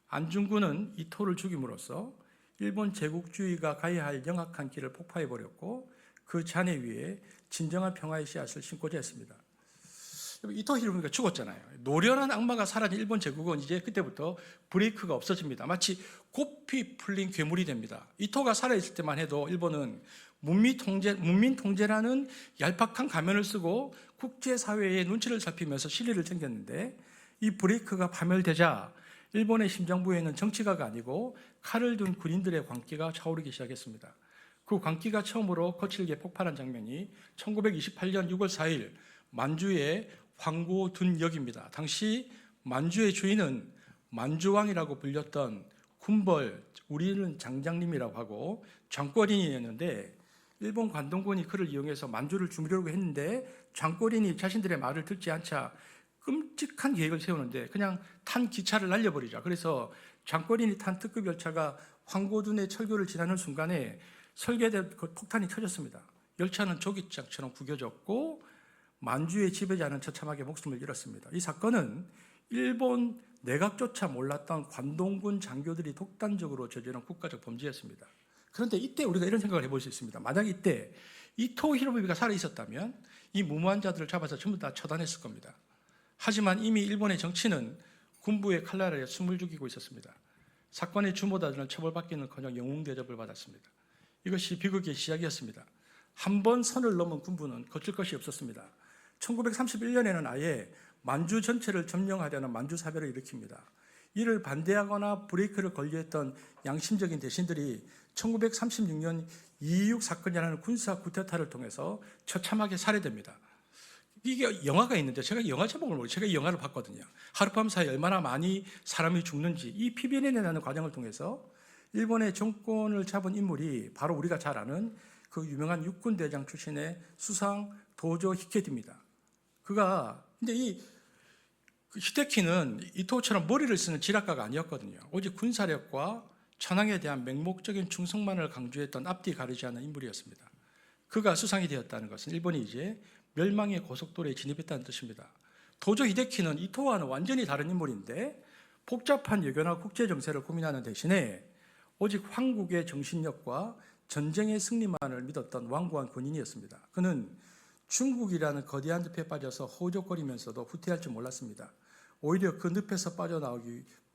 안중근은 이 토를 죽임으로써 일본 제국주의가 가야 할 영악한 길을 폭파해버렸고 그 잔해 위에 진정한 평화의 씨앗을 심고자 했습니다. 이토 히로부미가 죽었잖아요. 노련한 악마가 사라진 일본 제국은 이제 그때부터 브레이크가 없어집니다. 마치 고삐 풀린 괴물이 됩니다. 이토가 살아있을 때만 해도 일본은 문민 통제라는 얄팍한 가면을 쓰고 국제사회의 눈치를 살피면서 실리를 챙겼는데 이 브레이크가 파멸되자 일본의 심장부에는 정치가가 아니고 칼을 든 군인들의 광기가 차오르기 시작했습니다. 그 광기가 처음으로 거칠게 폭발한 장면이 1928년 6월 4일 만주의 황고둔역입니다. 당시 만주의 주인은 만주왕이라고 불렸던 군벌, 우리는 장장님이라고 하고 장꼬린이었는데 일본 관동군이 그를 이용해서 만주를 주무려고 했는데 장꼬린이 자신들의 말을 듣지 않자 끔찍한 계획을 세우는데 그냥 탄 기차를 날려버리자. 그래서 장꼬린이 탄 특급 열차가 황고둔의 철교를 지나는 순간에 설계된 그 폭탄이 터졌습니다. 열차는 조기장처럼 구겨졌고 만주의 지배자는 처참하게 목숨을 잃었습니다. 이 사건은 일본 내각조차 몰랐던 관동군 장교들이 독단적으로 저지른 국가적 범죄였습니다. 그런데 이때 우리가 이런 생각을 해볼 수 있습니다. 만약 이때 이토 히로부미가 살아있었다면 이 무모한 자들을 잡아서 전부 다 처단했을 겁니다. 하지만 이미 일본의 정치는 군부의 칼 아래 숨을 죽이고 있었습니다. 사건의 주모자들은 처벌받기는커녕 영웅 대접을 받았습니다. 이것이 비극의 시작이었습니다. 한 번 선을 넘은 군부는 거칠 것이 없었습니다. 1931년에는 아예 만주 전체를 점령하려는 만주 사변을 일으킵니다. 이를 반대하거나 브레이크를 걸려했던 양심적인 대신들이 1936년 2.26 사건이라는 군사 쿠데타를 통해서 처참하게 살해됩니다. 이게 영화가 있는데 제가 영화 제목을 모르고 제가 이 영화를 봤거든요. 하룻밤 사이에 얼마나 많이 사람이 죽는지 이 피비린내나는 과정을 통해서 일본의 정권을 잡은 인물이 바로 우리가 잘 아는 그 유명한 육군 대장 출신의 수상 도조 히데키입니다. 근데 이 히데키는 이토처럼 머리를 쓰는 지략가가 아니었거든요. 오직 군사력과 천황에 대한 맹목적인 충성만을 강조했던 앞뒤 가리지 않는 인물이었습니다. 그가 수상이 되었다는 것은 일본이 이제 멸망의 고속도로에 진입했다는 뜻입니다. 도조 히데키는 이토와는 완전히 다른 인물인데 복잡한 여겨나 국제 정세를 고민하는 대신에 오직 황국의 정신력과 전쟁의 승리만을 믿었던 완고한 군인이었습니다. 그는 중국이라는 거대한 늪에 빠져서 허우적거리면서도 후퇴할 줄 몰랐습니다. 오히려 그 늪에서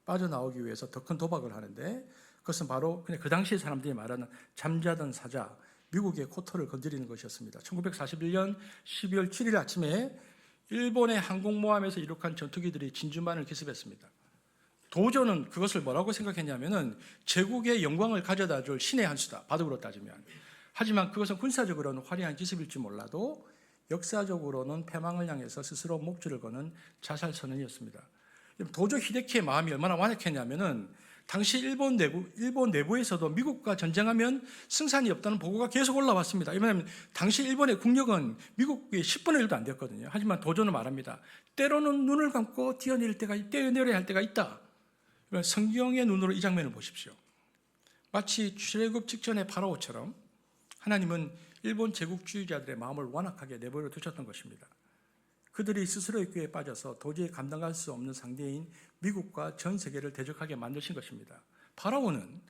빠져나오기 위해서 더 큰 도박을 하는데 그것은 바로 그냥 그 당시 사람들이 말하는 잠자던 사자, 미국의 코털을 건드리는 것이었습니다. 1941년 12월 7일 아침에 일본의 항공모함에서 이륙한 전투기들이 진주만을 기습했습니다. 도조는 그것을 뭐라고 생각했냐면은 제국의 영광을 가져다 줄 신의 한 수다, 바둑으로 따지면. 하지만 그것은 군사적으로는 화려한 기습일지 몰라도 역사적으로는 패망을 향해서 스스로 목줄을 거는 자살 선언이었습니다. 도조 히데키의 마음이 얼마나 완악했냐면은 당시 일본 내부에서도 미국과 전쟁하면 승산이 없다는 보고가 계속 올라왔습니다. 왜냐하면 당시 일본의 국력은 미국의 10분의 1도 안 됐거든요. 하지만 도조는 말합니다. 때로는 눈을 감고 뛰어내려야 할 때가 있다. 성경의 눈으로 이 장면을 보십시오. 마치 출애굽 직전의 파라오처럼 하나님은 일본 제국주의자들의 마음을 완악하게 내버려 두셨던 것입니다. 그들이 스스로의 꾀에 빠져서 도저히 감당할 수 없는 상대인 미국과 전 세계를 대적하게 만드신 것입니다. 파라오는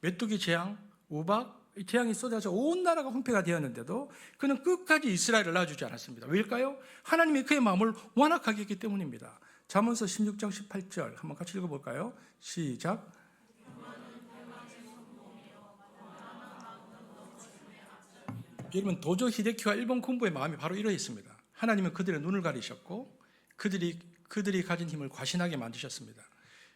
메뚜기 재앙, 우박, 재앙이 쏟아져 온 나라가 황폐가 되었는데도 그는 끝까지 이스라엘을 놔주지 않았습니다. 왜일까요? 하나님이 그의 마음을 완악하게 했기 때문입니다. 잠언서 16장 18절 한번 같이 읽어볼까요? 시작. 여러분 도조 히데키와 일본 군부의 마음이 바로 이러했습니다. 하나님은 그들의 눈을 가리셨고 그들이 가진 힘을 과신하게 만드셨습니다.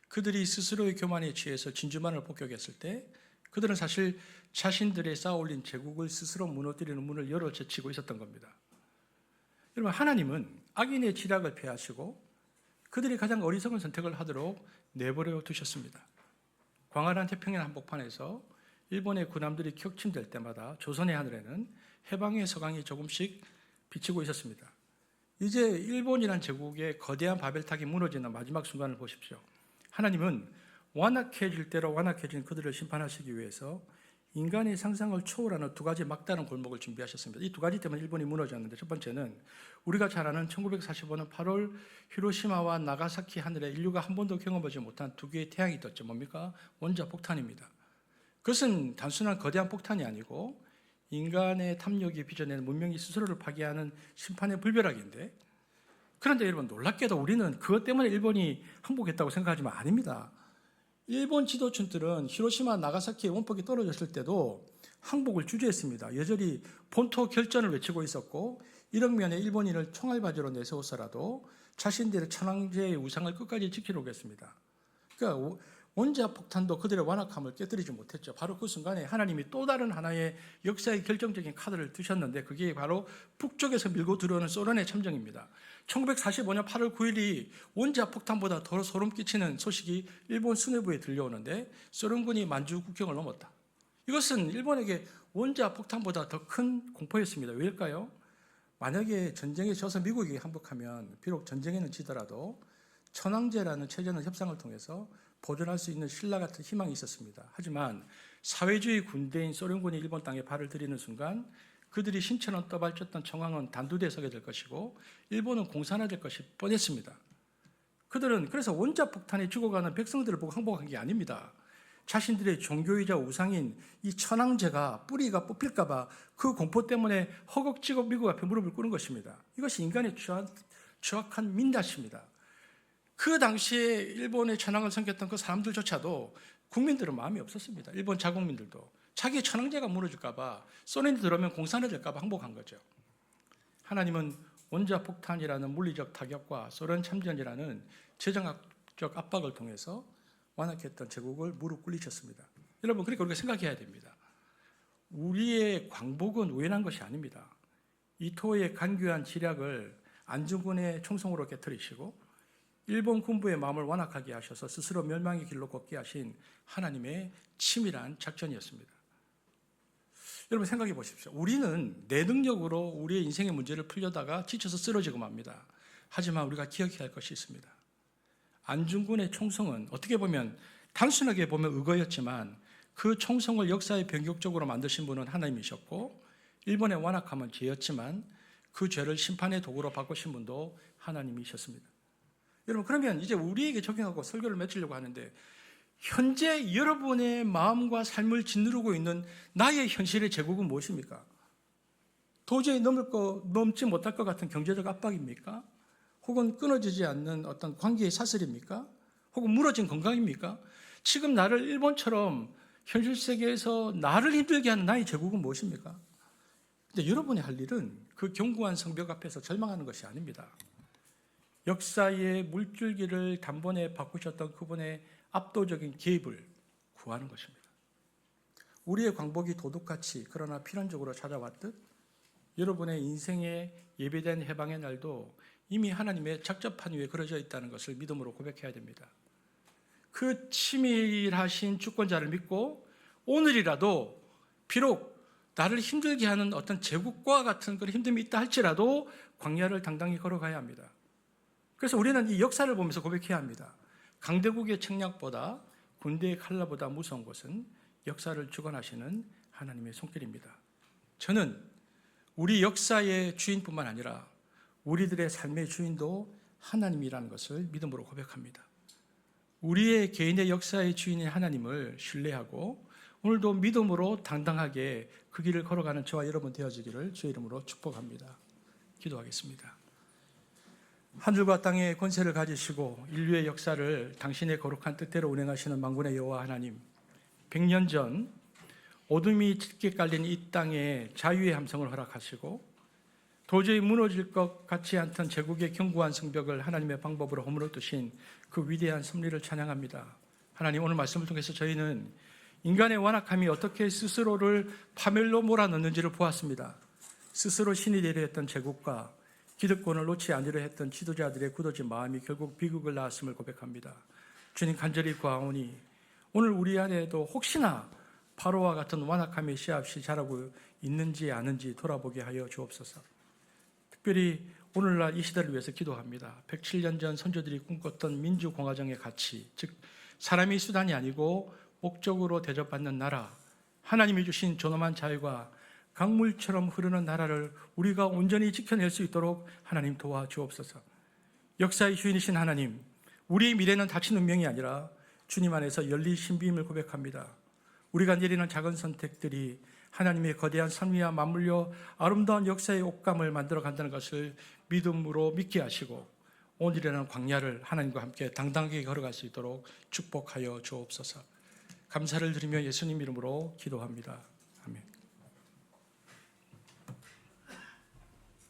그들이 스스로의 교만에 취해서 진주만을 폭격했을 때 그들은 사실 자신들의 쌓아올린 제국을 스스로 무너뜨리는 문을 열어 제치고 있었던 겁니다. 여러분, 하나님은 악인의 지략을 폐하시고 그들이 가장 어리석은 선택을 하도록 내버려 두셨습니다. 광활한 태평양 한복판에서 일본의 군함들이 격침될 때마다 조선의 하늘에는 해방의 서강이 조금씩 비치고 있었습니다. 이제 일본이란 제국의 거대한 바벨탑이 무너지는 마지막 순간을 보십시오. 하나님은 완악해질 대로 완악해진 그들을 심판하시기 위해서 인간의 상상을 초월하는 두 가지 막다른 골목을 준비하셨습니다. 이 두 가지 때문에 일본이 무너졌는데, 첫 번째는 우리가 잘 아는 1945년 8월 히로시마와 나가사키 하늘에 인류가 한 번도 경험하지 못한 두 개의 태양이 떴죠. 뭡니까? 원자 폭탄입니다. 그것은 단순한 거대한 폭탄이 아니고 인간의 탐욕이 빚어내는 문명이 스스로를 파괴하는 심판의 불벼락인데, 그런데 여러분, 놀랍게도 우리는 그것 때문에 일본이 항복했다고 생각하지만 아닙니다. 일본 지도층들은 히로시마 나가사키의 원폭이 떨어졌을 때도 항복을 주저했습니다. 여전히 본토 결전을 외치고 있었고, 이런 면에 일본인을 총알바지로 내세워서라도 자신들의 천황제의 우상을 끝까지 지키려고 했습니다. 그러니까 원자 폭탄도 그들의 완악함을 깨뜨리지 못했죠. 바로 그 순간에 하나님이 또 다른 하나의 역사의 결정적인 카드를 두셨는데, 그게 바로 북쪽에서 밀고 들어오는 소련의 참전입니다. 1945년 8월 9일이 원자 폭탄보다 더 소름 끼치는 소식이 일본 수뇌부에 들려오는데, 소련군이 만주 국경을 넘었다. 이것은 일본에게 원자 폭탄보다 더 큰 공포였습니다. 왜일까요? 만약에 전쟁에 져서 미국이 항복하면 비록 전쟁에는 지더라도 천황제라는 체제는 협상을 통해서 보존할 수 있는 신라 같은 희망이 있었습니다. 하지만 사회주의 군대인 소련군이 일본 땅에 발을 들이는 순간 그들이 신처럼 떠발쳤던 청황은 단두대에 서게 될 것이고 일본은 공산화될 것이 뻔했습니다. 그들은 그래서 원자 폭탄에 죽어가는 백성들을 보고 항복한 게 아닙니다. 자신들의 종교이자 우상인 이 천황제가 뿌리가 뽑힐까 봐 그 공포 때문에 허겁지겁 미국 앞에 무릎을 꿇은 것입니다. 이것이 인간의 추악한 민낯입니다. 그 당시에 일본의 천황을 섬겼던 그 사람들조차도 국민들은 마음이 없었습니다. 일본 자국민들도 자기의 천황제가 무너질까 봐, 소련이 들어오면 공산화될까 봐 항복한 거죠. 하나님은 원자 폭탄이라는 물리적 타격과 소련 참전이라는 재정학적 압박을 통해서 완악했던 제국을 무릎 꿇리셨습니다. 여러분, 그러니까 우리가 생각해야 됩니다. 우리의 광복은 우연한 것이 아닙니다. 이토의 간교한 지략을 안중근의 총성으로 깨뜨리시고 일본 군부의 마음을 완악하게 하셔서 스스로 멸망의 길로 걷게 하신 하나님의 치밀한 작전이었습니다. 여러분, 생각해 보십시오. 우리는 내 능력으로 우리의 인생의 문제를 풀려다가 지쳐서 쓰러지고 맙니다. 하지만 우리가 기억해야 할 것이 있습니다. 안중근의 총성은 어떻게 보면 단순하게 보면 의거였지만 그 총성을 역사의 변격적으로 만드신 분은 하나님이셨고, 일본의 완악함은 죄였지만 그 죄를 심판의 도구로 바꾸신 분도 하나님이셨습니다. 여러분, 그러면 이제 우리에게 적용하고 설교를 맺으려고 하는데, 현재 여러분의 마음과 삶을 짓누르고 있는 나의 현실의 제국은 무엇입니까? 도저히 넘지 못할 것 같은 경제적 압박입니까? 혹은 끊어지지 않는 어떤 관계의 사슬입니까? 혹은 무너진 건강입니까? 지금 나를 일본처럼 현실 세계에서 나를 힘들게 하는 나의 제국은 무엇입니까? 근데 여러분이 할 일은 그 견고한 성벽 앞에서 절망하는 것이 아닙니다. 역사의 물줄기를 단번에 바꾸셨던 그분의 압도적인 개입을 구하는 것입니다. 우리의 광복이 도둑같이 그러나 필연적으로 찾아왔듯 여러분의 인생의 예배된 해방의 날도 이미 하나님의 작전판 위에 그려져 있다는 것을 믿음으로 고백해야 됩니다. 그 치밀하신 주권자를 믿고 오늘이라도 비록 나를 힘들게 하는 어떤 제국과 같은 그런 힘듦이 있다 할지라도 광야를 당당히 걸어가야 합니다. 그래서 우리는 이 역사를 보면서 고백해야 합니다. 강대국의 책략보다 군대의 칼날보다 무서운 것은 역사를 주관하시는 하나님의 손길입니다. 저는 우리 역사의 주인뿐만 아니라 우리들의 삶의 주인도 하나님이라는 것을 믿음으로 고백합니다. 우리의 개인의 역사의 주인인 하나님을 신뢰하고 오늘도 믿음으로 당당하게 그 길을 걸어가는 저와 여러분 되어지기를 주의 이름으로 축복합니다. 기도하겠습니다. 하늘과 땅의 권세를 가지시고 인류의 역사를 당신의 거룩한 뜻대로 운행하시는 만군의 여호와 하나님, 100년 전 어둠이 짙게 깔린 이 땅에 자유의 함성을 허락하시고 도저히 무너질 것 같지 않던 제국의 견고한 성벽을 하나님의 방법으로 허물어 두신 그 위대한 섭리를 찬양합니다. 하나님, 오늘 말씀을 통해서 저희는 인간의 완악함이 어떻게 스스로를 파멸로 몰아넣는지를 보았습니다. 스스로 신이 되려 했던 제국과 기득권을 놓지 않으려 했던 지도자들의 굳어진 마음이 결국 비극을 낳았음을 고백합니다. 주님, 간절히 구하오니 오늘 우리 안에도 혹시나 바로와 같은 완악함의 씨앗이 자라고 있는지 아는지 돌아보게 하여 주옵소서. 특별히 오늘날 이 시대를 위해서 기도합니다. 107년 전 선조들이 꿈꿨던 민주공화정의 가치, 즉 사람이 수단이 아니고 목적으로 대접받는 나라, 하나님이 주신 존엄한 자유가 강물처럼 흐르는 나라를 우리가 온전히 지켜낼 수 있도록 하나님 도와주옵소서. 역사의 주인이신 하나님, 우리의 미래는 닫힌 운명이 아니라 주님 안에서 열린 신비임을 고백합니다. 우리가 내리는 작은 선택들이 하나님의 거대한 섭리와 맞물려 아름다운 역사의 옷감을 만들어 간다는 것을 믿음으로 믿게 하시고 오늘이라는 광야를 하나님과 함께 당당하게 걸어갈 수 있도록 축복하여 주옵소서. 감사를 드리며 예수님 이름으로 기도합니다. 아멘.